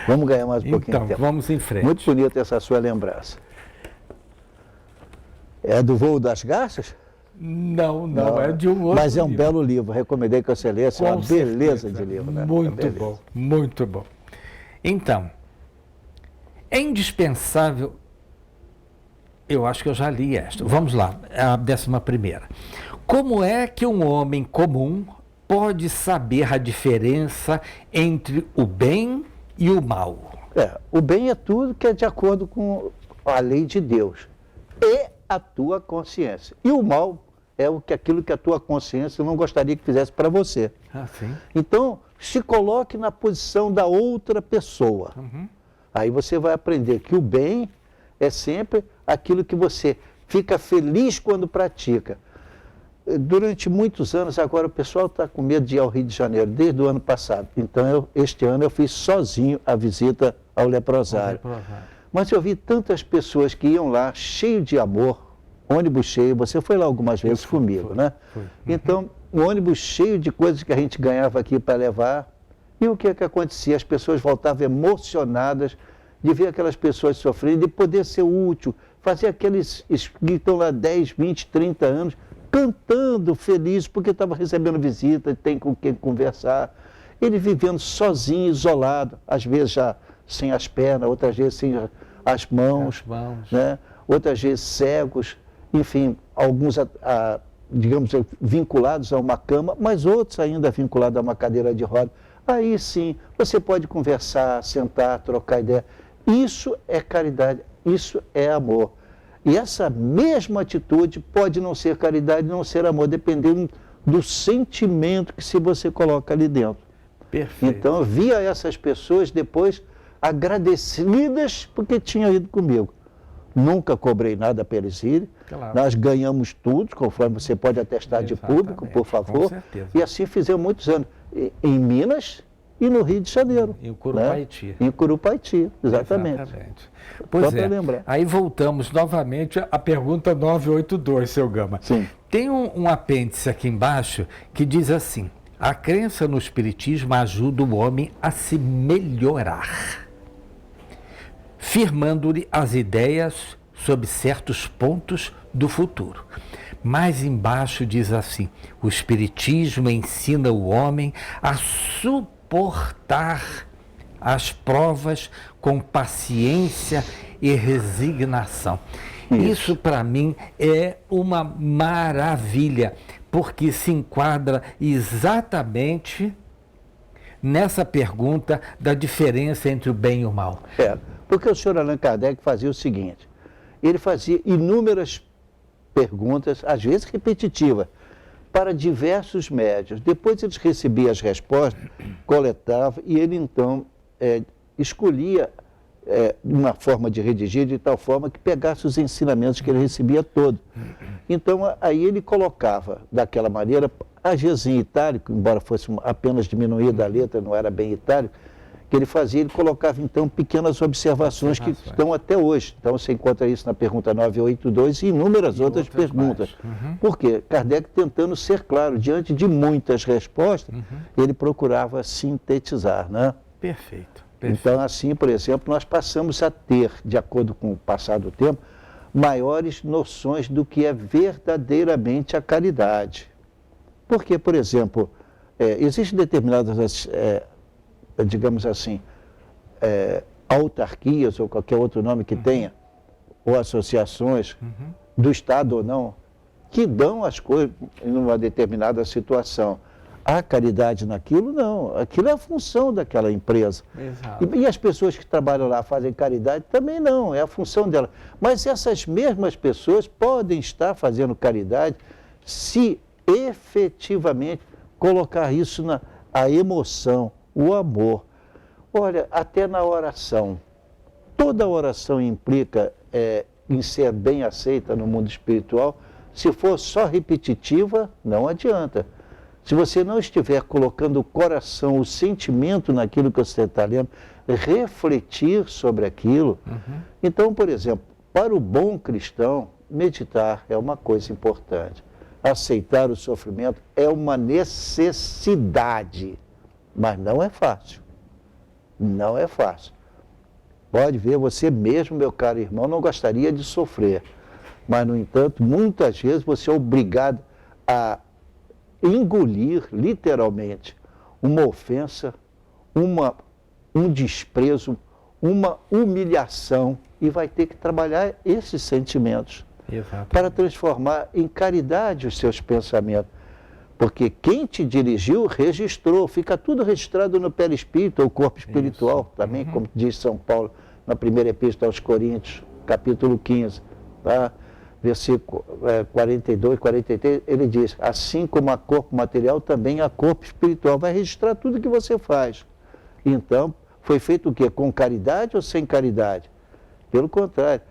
Vamos ganhar mais um pouquinho de Então, tempo. vamos em frente. Muito bonita essa sua lembrança. É do Voo das Garças? Não, é de um outro Mas é um livro. belo livro, recomendei que você lesse, é uma beleza de livro. Né? Muito bom, muito bom. Então, é indispensável, eu acho que eu já li esta, vamos lá, a 11ª. Como é que um homem comum pode saber a diferença entre o bem e o mal? O bem é tudo que é de acordo com a lei de Deus e a tua consciência. E o mal é aquilo que a tua consciência não gostaria que fizesse para você. Ah, sim. Então, se coloque na posição da outra pessoa. Uhum. Aí você vai aprender que o bem é sempre aquilo que você fica feliz quando pratica. Durante muitos anos, agora o pessoal está com medo de ir ao Rio de Janeiro, desde o ano passado. Então, este ano eu fiz sozinho a visita ao leprosário. Mas eu vi tantas pessoas que iam lá, cheio de amor, ônibus cheio. Você foi lá algumas vezes comigo, né? Foi. Então, um ônibus cheio de coisas que a gente ganhava aqui para levar. E o que acontecia? As pessoas voltavam emocionadas de ver aquelas pessoas sofrendo, de poder ser útil, fazer aqueles que estão lá 10, 20, 30 anos, cantando feliz porque estava recebendo visita, tem com quem conversar. Ele vivendo sozinho, isolado, às vezes já sem as pernas, outras vezes sem as mãos, né? Outras vezes cegos, enfim, alguns, digamos, vinculados a uma cama, mas outros ainda vinculados a uma cadeira de roda. Aí sim, você pode conversar, sentar, trocar ideia. Isso é caridade, isso é amor. E essa mesma atitude pode não ser caridade, não ser amor, dependendo do sentimento que se você coloca ali dentro. Perfeito. Então, eu via essas pessoas depois agradecidas porque tinham ido comigo. Nunca cobrei nada para eles irem. Claro. Nós ganhamos tudo, conforme você pode atestar de público, por favor. Com certeza. E assim fizemos muitos anos. Em Minas e no Rio de Janeiro. Em Curupaiti. Né? Em Curupaiti, exatamente. Pois Só é. Lembrar. Aí voltamos novamente à pergunta 982, seu Gama. Sim. Tem um apêndice aqui embaixo que diz assim: a crença no espiritismo ajuda o homem a se melhorar, firmando-lhe as ideias sobre certos pontos do futuro. Mais embaixo diz assim: o espiritismo ensina o homem a suportar as provas com paciência e resignação. Isso para mim é uma maravilha, porque se enquadra exatamente nessa pergunta da diferença entre o bem e o mal. Porque o senhor Allan Kardec fazia o seguinte: ele fazia inúmeras perguntas, às vezes repetitivas, para diversos médiuns. Depois eles recebiam as respostas, coletavam e ele então escolhia uma forma de redigir de tal forma que pegasse os ensinamentos que ele recebia todos. Então aí ele colocava daquela maneira, às vezes em itálico, embora fosse apenas diminuída a letra, não era bem itálico, que ele fazia, ele colocava então pequenas observações que estão até hoje. Então você encontra isso na pergunta 982 e inúmeras outras perguntas. Por quê? Kardec tentando ser claro, diante de muitas respostas, ele procurava sintetizar, né? Perfeito. Então assim, por exemplo, nós passamos a ter, de acordo com o passar do tempo, maiores noções do que é verdadeiramente a caridade. Porque, por exemplo, existem determinadas, digamos assim, autarquias ou qualquer outro nome que tenha, ou associações, do Estado ou não, que dão as coisas em uma determinada situação. Há caridade naquilo? Não. Aquilo é a função daquela empresa. Exato. E as pessoas que trabalham lá fazem caridade? Também não, é a função dela. Mas essas mesmas pessoas podem estar fazendo caridade se efetivamente colocar isso a emoção, o amor. Olha, até na oração. Toda oração implica em ser bem aceita no mundo espiritual. Se for só repetitiva, não adianta. Se você não estiver colocando o coração, o sentimento naquilo que você está lendo, refletir sobre aquilo. Então, por exemplo, para o bom cristão, meditar é uma coisa importante. Aceitar o sofrimento é uma necessidade, mas não é fácil. Não é fácil. Pode ver, você mesmo, meu caro irmão, não gostaria de sofrer. Mas, no entanto, muitas vezes você é obrigado a engolir, literalmente, uma ofensa, um desprezo, uma humilhação, e vai ter que trabalhar esses sentimentos. Exatamente. Para transformar em caridade os seus pensamentos. Porque quem te dirigiu registrou, fica tudo registrado no perispírito, ou corpo espiritual, também, como diz São Paulo na primeira epístola aos Coríntios, capítulo 15, tá? Versículo 42, 43, ele diz, assim como há corpo material, também há corpo espiritual. Vai registrar tudo que você faz. Então, foi feito o quê? Com caridade ou sem caridade? Pelo contrário,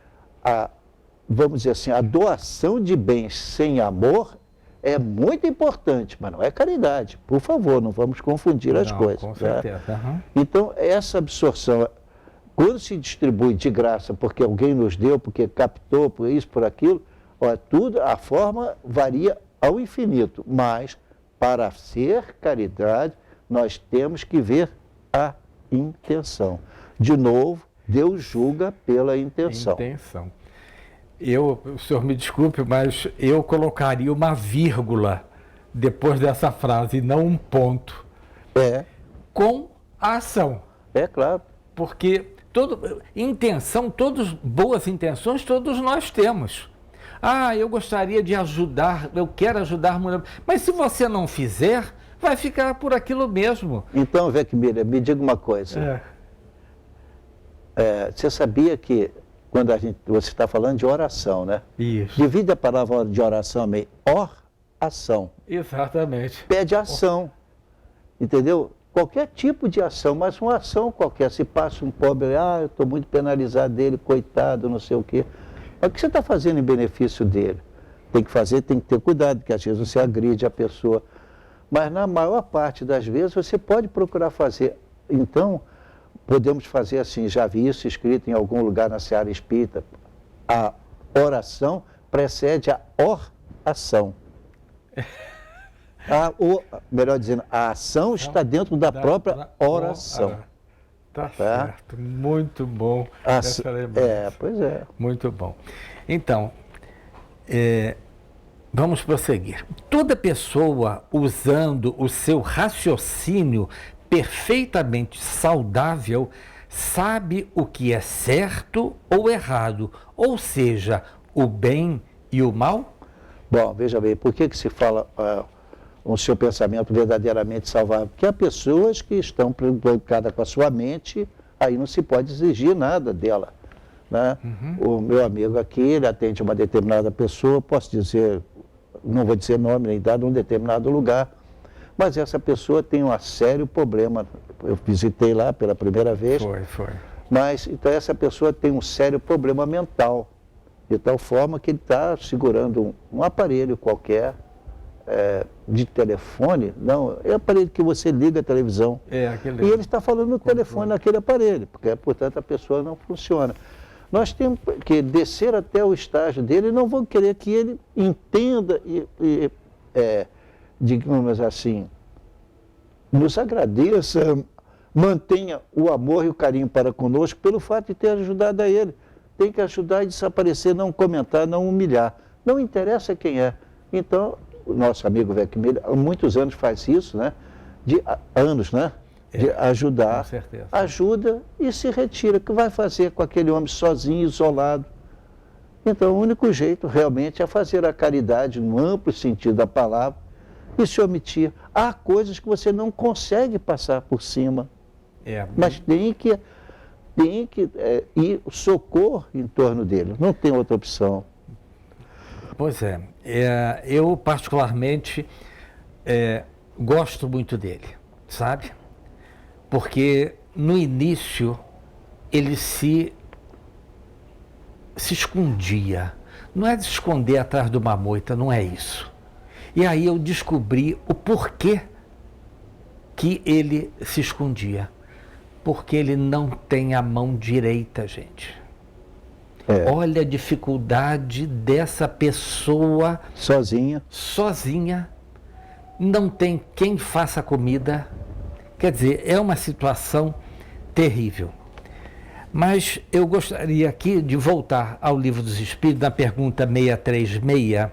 vamos dizer assim, a doação de bens sem amor é muito importante, mas não é caridade. Por favor, não vamos confundir as coisas. Com certeza. Tá? Então, essa absorção, quando se distribui de graça, porque alguém nos deu, porque captou, por isso, por aquilo, a forma varia ao infinito. Mas, para ser caridade, nós temos que ver a intenção. De novo, Deus julga pela intenção. O senhor me desculpe, mas eu colocaria uma vírgula depois dessa frase, e não um ponto. Com a ação. É claro. Porque boas intenções todos nós temos. Eu gostaria de ajudar, eu quero ajudar mulher. Mas se você não fizer, vai ficar por aquilo mesmo. Então, Vecmília, me diga uma coisa. Você sabia que quando você está falando de oração, né? Isso. Divide a palavra de oração meio ação. Exatamente. Pede ação. Entendeu? Qualquer tipo de ação, mas uma ação qualquer. Se passa um pobre, eu estou muito penalizado dele, coitado, não sei o quê. Mas o que você está fazendo em benefício dele? Tem que ter cuidado, porque às vezes você agride a pessoa. Mas na maior parte das vezes você pode procurar fazer. Então, podemos fazer assim, já vi isso escrito em algum lugar na Seara Espírita. A oração precede a oração. Melhor dizendo, a ação está dentro da própria oração. Tá certo, muito bom essa lembrança. Pois é. Muito bom. Então, vamos prosseguir. Toda pessoa usando o seu raciocínio perfeitamente saudável sabe o que é certo ou errado, ou seja, o bem e o mal? Bom, veja bem, por que se fala o seu pensamento verdadeiramente saudável? Porque há pessoas que estão preocupadas com a sua mente, aí não se pode exigir nada dela. Né? O meu amigo aqui, ele atende uma determinada pessoa, posso dizer, não vou dizer nome nem idade, num determinado lugar, mas essa pessoa tem um sério problema. Eu visitei lá pela primeira vez. Foi. Mas, então, essa pessoa tem um sério problema mental, de tal forma que ele está segurando um aparelho qualquer, de telefone, não, é o aparelho que você liga a televisão. E ele está falando no telefone naquele aparelho, porque, portanto, a pessoa não funciona. Nós temos que descer até o estágio dele e não vamos querer que ele entenda digamos assim, nos agradeça, mantenha o amor e o carinho para conosco pelo fato de ter ajudado a ele. Tem que ajudar a desaparecer, não comentar, não humilhar. Não interessa quem é. Então, o nosso amigo Weckmiller, há muitos anos faz isso, né? Anos, né? De ajudar. Com certeza. Ajuda e se retira. O que vai fazer com aquele homem sozinho, isolado? Então, o único jeito realmente é fazer a caridade no amplo sentido da palavra e se omitir. Há coisas que você não consegue passar por cima, mas tem que ir socorro em torno dele. Não tem outra opção. Pois é. Eu particularmente gosto muito dele, sabe? Porque no início ele se escondia. Não é de esconder atrás de uma moita, não é isso. E aí eu descobri o porquê que ele se escondia. Porque ele não tem a mão direita, gente. Olha a dificuldade dessa pessoa sozinha, não tem quem faça comida. Quer dizer, é uma situação terrível. Mas eu gostaria aqui de voltar ao Livro dos Espíritos, na pergunta 636,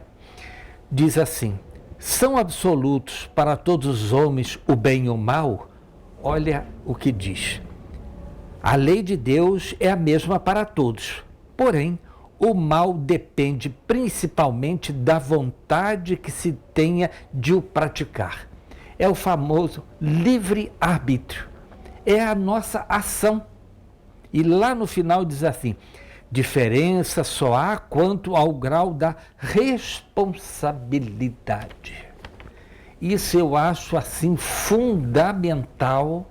diz assim: são absolutos para todos os homens o bem e o mal? Olha o que diz. A lei de Deus é a mesma para todos, porém, o mal depende principalmente da vontade que se tenha de o praticar. É o famoso livre-arbítrio, é a nossa ação. E lá no final diz assim: diferença só há quanto ao grau da responsabilidade. Isso eu acho assim fundamental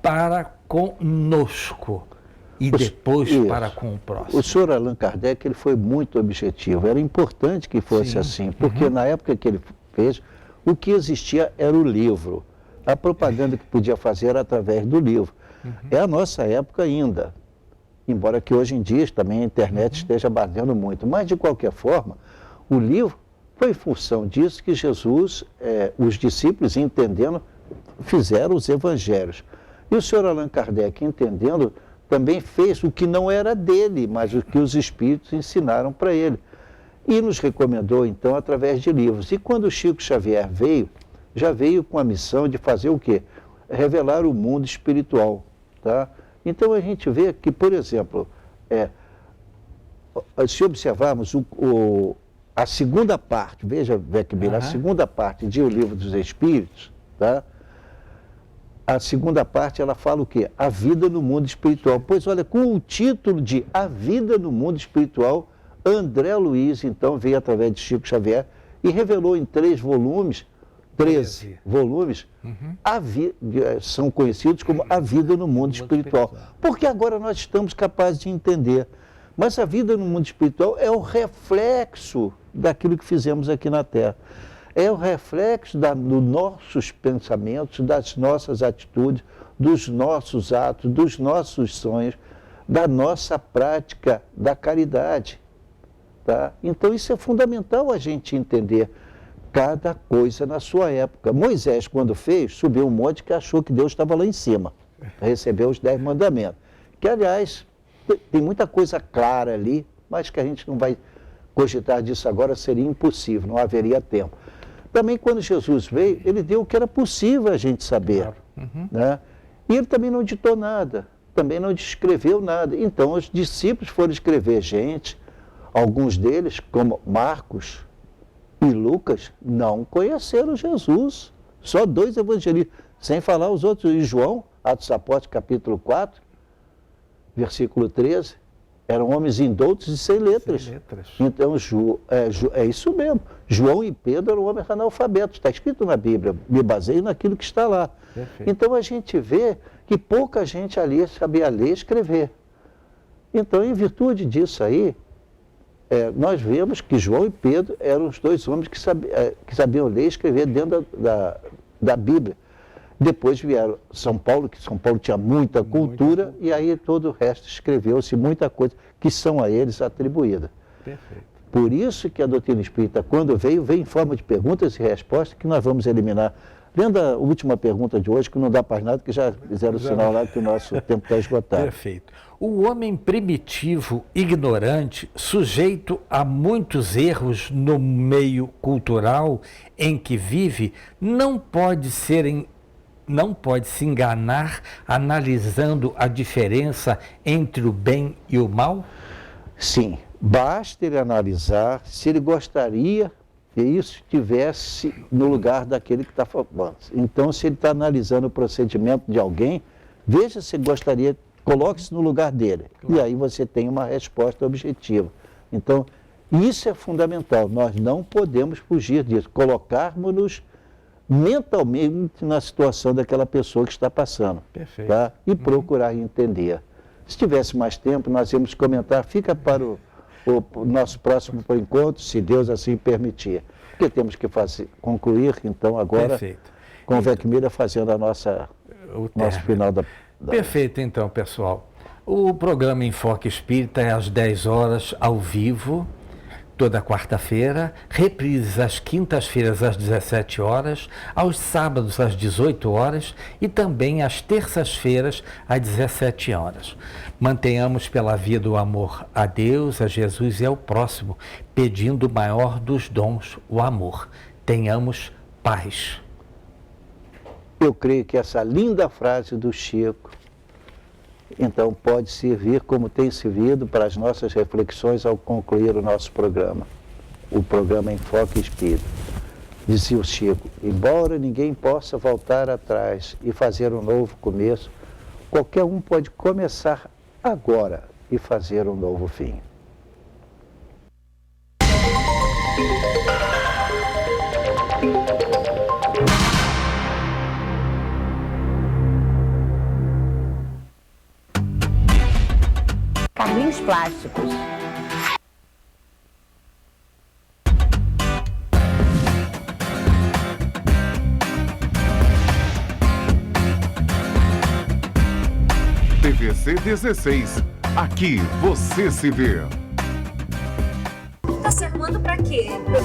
para conosco e depois para com o próximo. O senhor Allan Kardec, ele foi muito objetivo. Era importante que fosse assim, porque na época que ele fez, o que existia era o livro. A propaganda que podia fazer era através do livro. É a nossa época ainda, embora que hoje em dia também a internet esteja batendo muito. Mas, de qualquer forma, o livro foi em função disso que Jesus, os discípulos, entendendo, fizeram os evangelhos. E o senhor Allan Kardec, entendendo, também fez o que não era dele, mas o que os espíritos ensinaram para ele. E nos recomendou, então, através de livros. E quando o Chico Xavier veio, já veio com a missão de fazer o quê? Revelar o mundo espiritual. Tá? Então a gente vê que, por exemplo, se observarmos a segunda parte, veja, Weckmiller, a segunda parte de O Livro dos Espíritos, tá? A segunda parte ela fala o quê? A vida no mundo espiritual. Pois olha, com o título de A Vida no Mundo Espiritual, André Luiz, então, veio através de Chico Xavier e revelou em 13 volumes, são conhecidos como A Vida no Mundo Espiritual. Porque agora nós estamos capazes de entender. Mas a vida no mundo espiritual é o reflexo daquilo que fizemos aqui na Terra. É o reflexo dos nossos pensamentos, das nossas atitudes, dos nossos atos, dos nossos sonhos, da nossa prática da caridade. Tá? Então isso é fundamental a gente entender. Cada coisa na sua época. Moisés, quando fez, subiu um monte que achou que Deus estava lá em cima. Recebeu os 10 mandamentos. Que, aliás, tem muita coisa clara ali, mas que a gente não vai cogitar disso agora, seria impossível, não haveria tempo. Também, quando Jesus veio, ele deu o que era possível a gente saber. Né? E ele também não ditou nada, também não descreveu nada. Então, os discípulos foram escrever gente, alguns deles, como Marcos e Lucas, não conheceram Jesus. Só 2 evangelistas, sem falar os outros. E João, Atos dos Apóstolos, capítulo 4, versículo 13, eram homens indoutos e sem letras. Então, é isso mesmo. João e Pedro eram homens analfabetos. Está escrito na Bíblia, me baseio naquilo que está lá. Perfeito. Então, a gente vê que pouca gente ali sabia ler e escrever. Então, em virtude disso aí, nós vemos que João e Pedro eram os 2 homens que sabiam ler e escrever dentro da Bíblia. Depois vieram São Paulo, que São Paulo tinha muita cultura, e aí todo o resto escreveu-se muita coisa que são a eles atribuídas. Perfeito. Por isso que a doutrina espírita, quando veio em forma de perguntas e respostas, que nós vamos eliminar Lendo a última pergunta de hoje, que não dá para nada, que já fizeram o sinal lá que o nosso tempo está esgotado. Perfeito. O homem primitivo, ignorante, sujeito a muitos erros no meio cultural em que vive, não pode se enganar analisando a diferença entre o bem e o mal? Sim, basta ele analisar se ele gostaria que isso estivesse no lugar daquele que está falando. Então, se ele está analisando o procedimento de alguém, veja se gostaria, coloque-se no lugar dele. E aí você tem uma resposta objetiva. Então, isso é fundamental. Nós não podemos fugir disso. Colocarmos-nos mentalmente na situação daquela pessoa que está passando. Perfeito. Tá? E procurar entender. Se tivesse mais tempo, nós íamos comentar. Fica para o nosso próximo encontro, se Deus assim permitir. Porque temos que concluir, então, agora, Perfeito. com o Vecmilha fazendo a nosso final da... Perfeito, então, pessoal. O programa Enfoque Espírita é às 10 horas, ao vivo, toda quarta-feira, reprises às quintas-feiras às 17 horas, aos sábados às 18 horas e também às terças-feiras às 17 horas. Mantenhamos pela via do amor a Deus, a Jesus e ao próximo, pedindo o maior dos dons, o amor. Tenhamos paz. Eu creio que essa linda frase do Chico, então, pode servir como tem servido para as nossas reflexões ao concluir o nosso programa, o programa Enfoque Espírita. Dizia o Chico, embora ninguém possa voltar atrás e fazer um novo começo, qualquer um pode começar agora e fazer um novo fim. Carrinhos plásticos. TVC 16. Aqui você se vê. Tá se arrumando pra quê?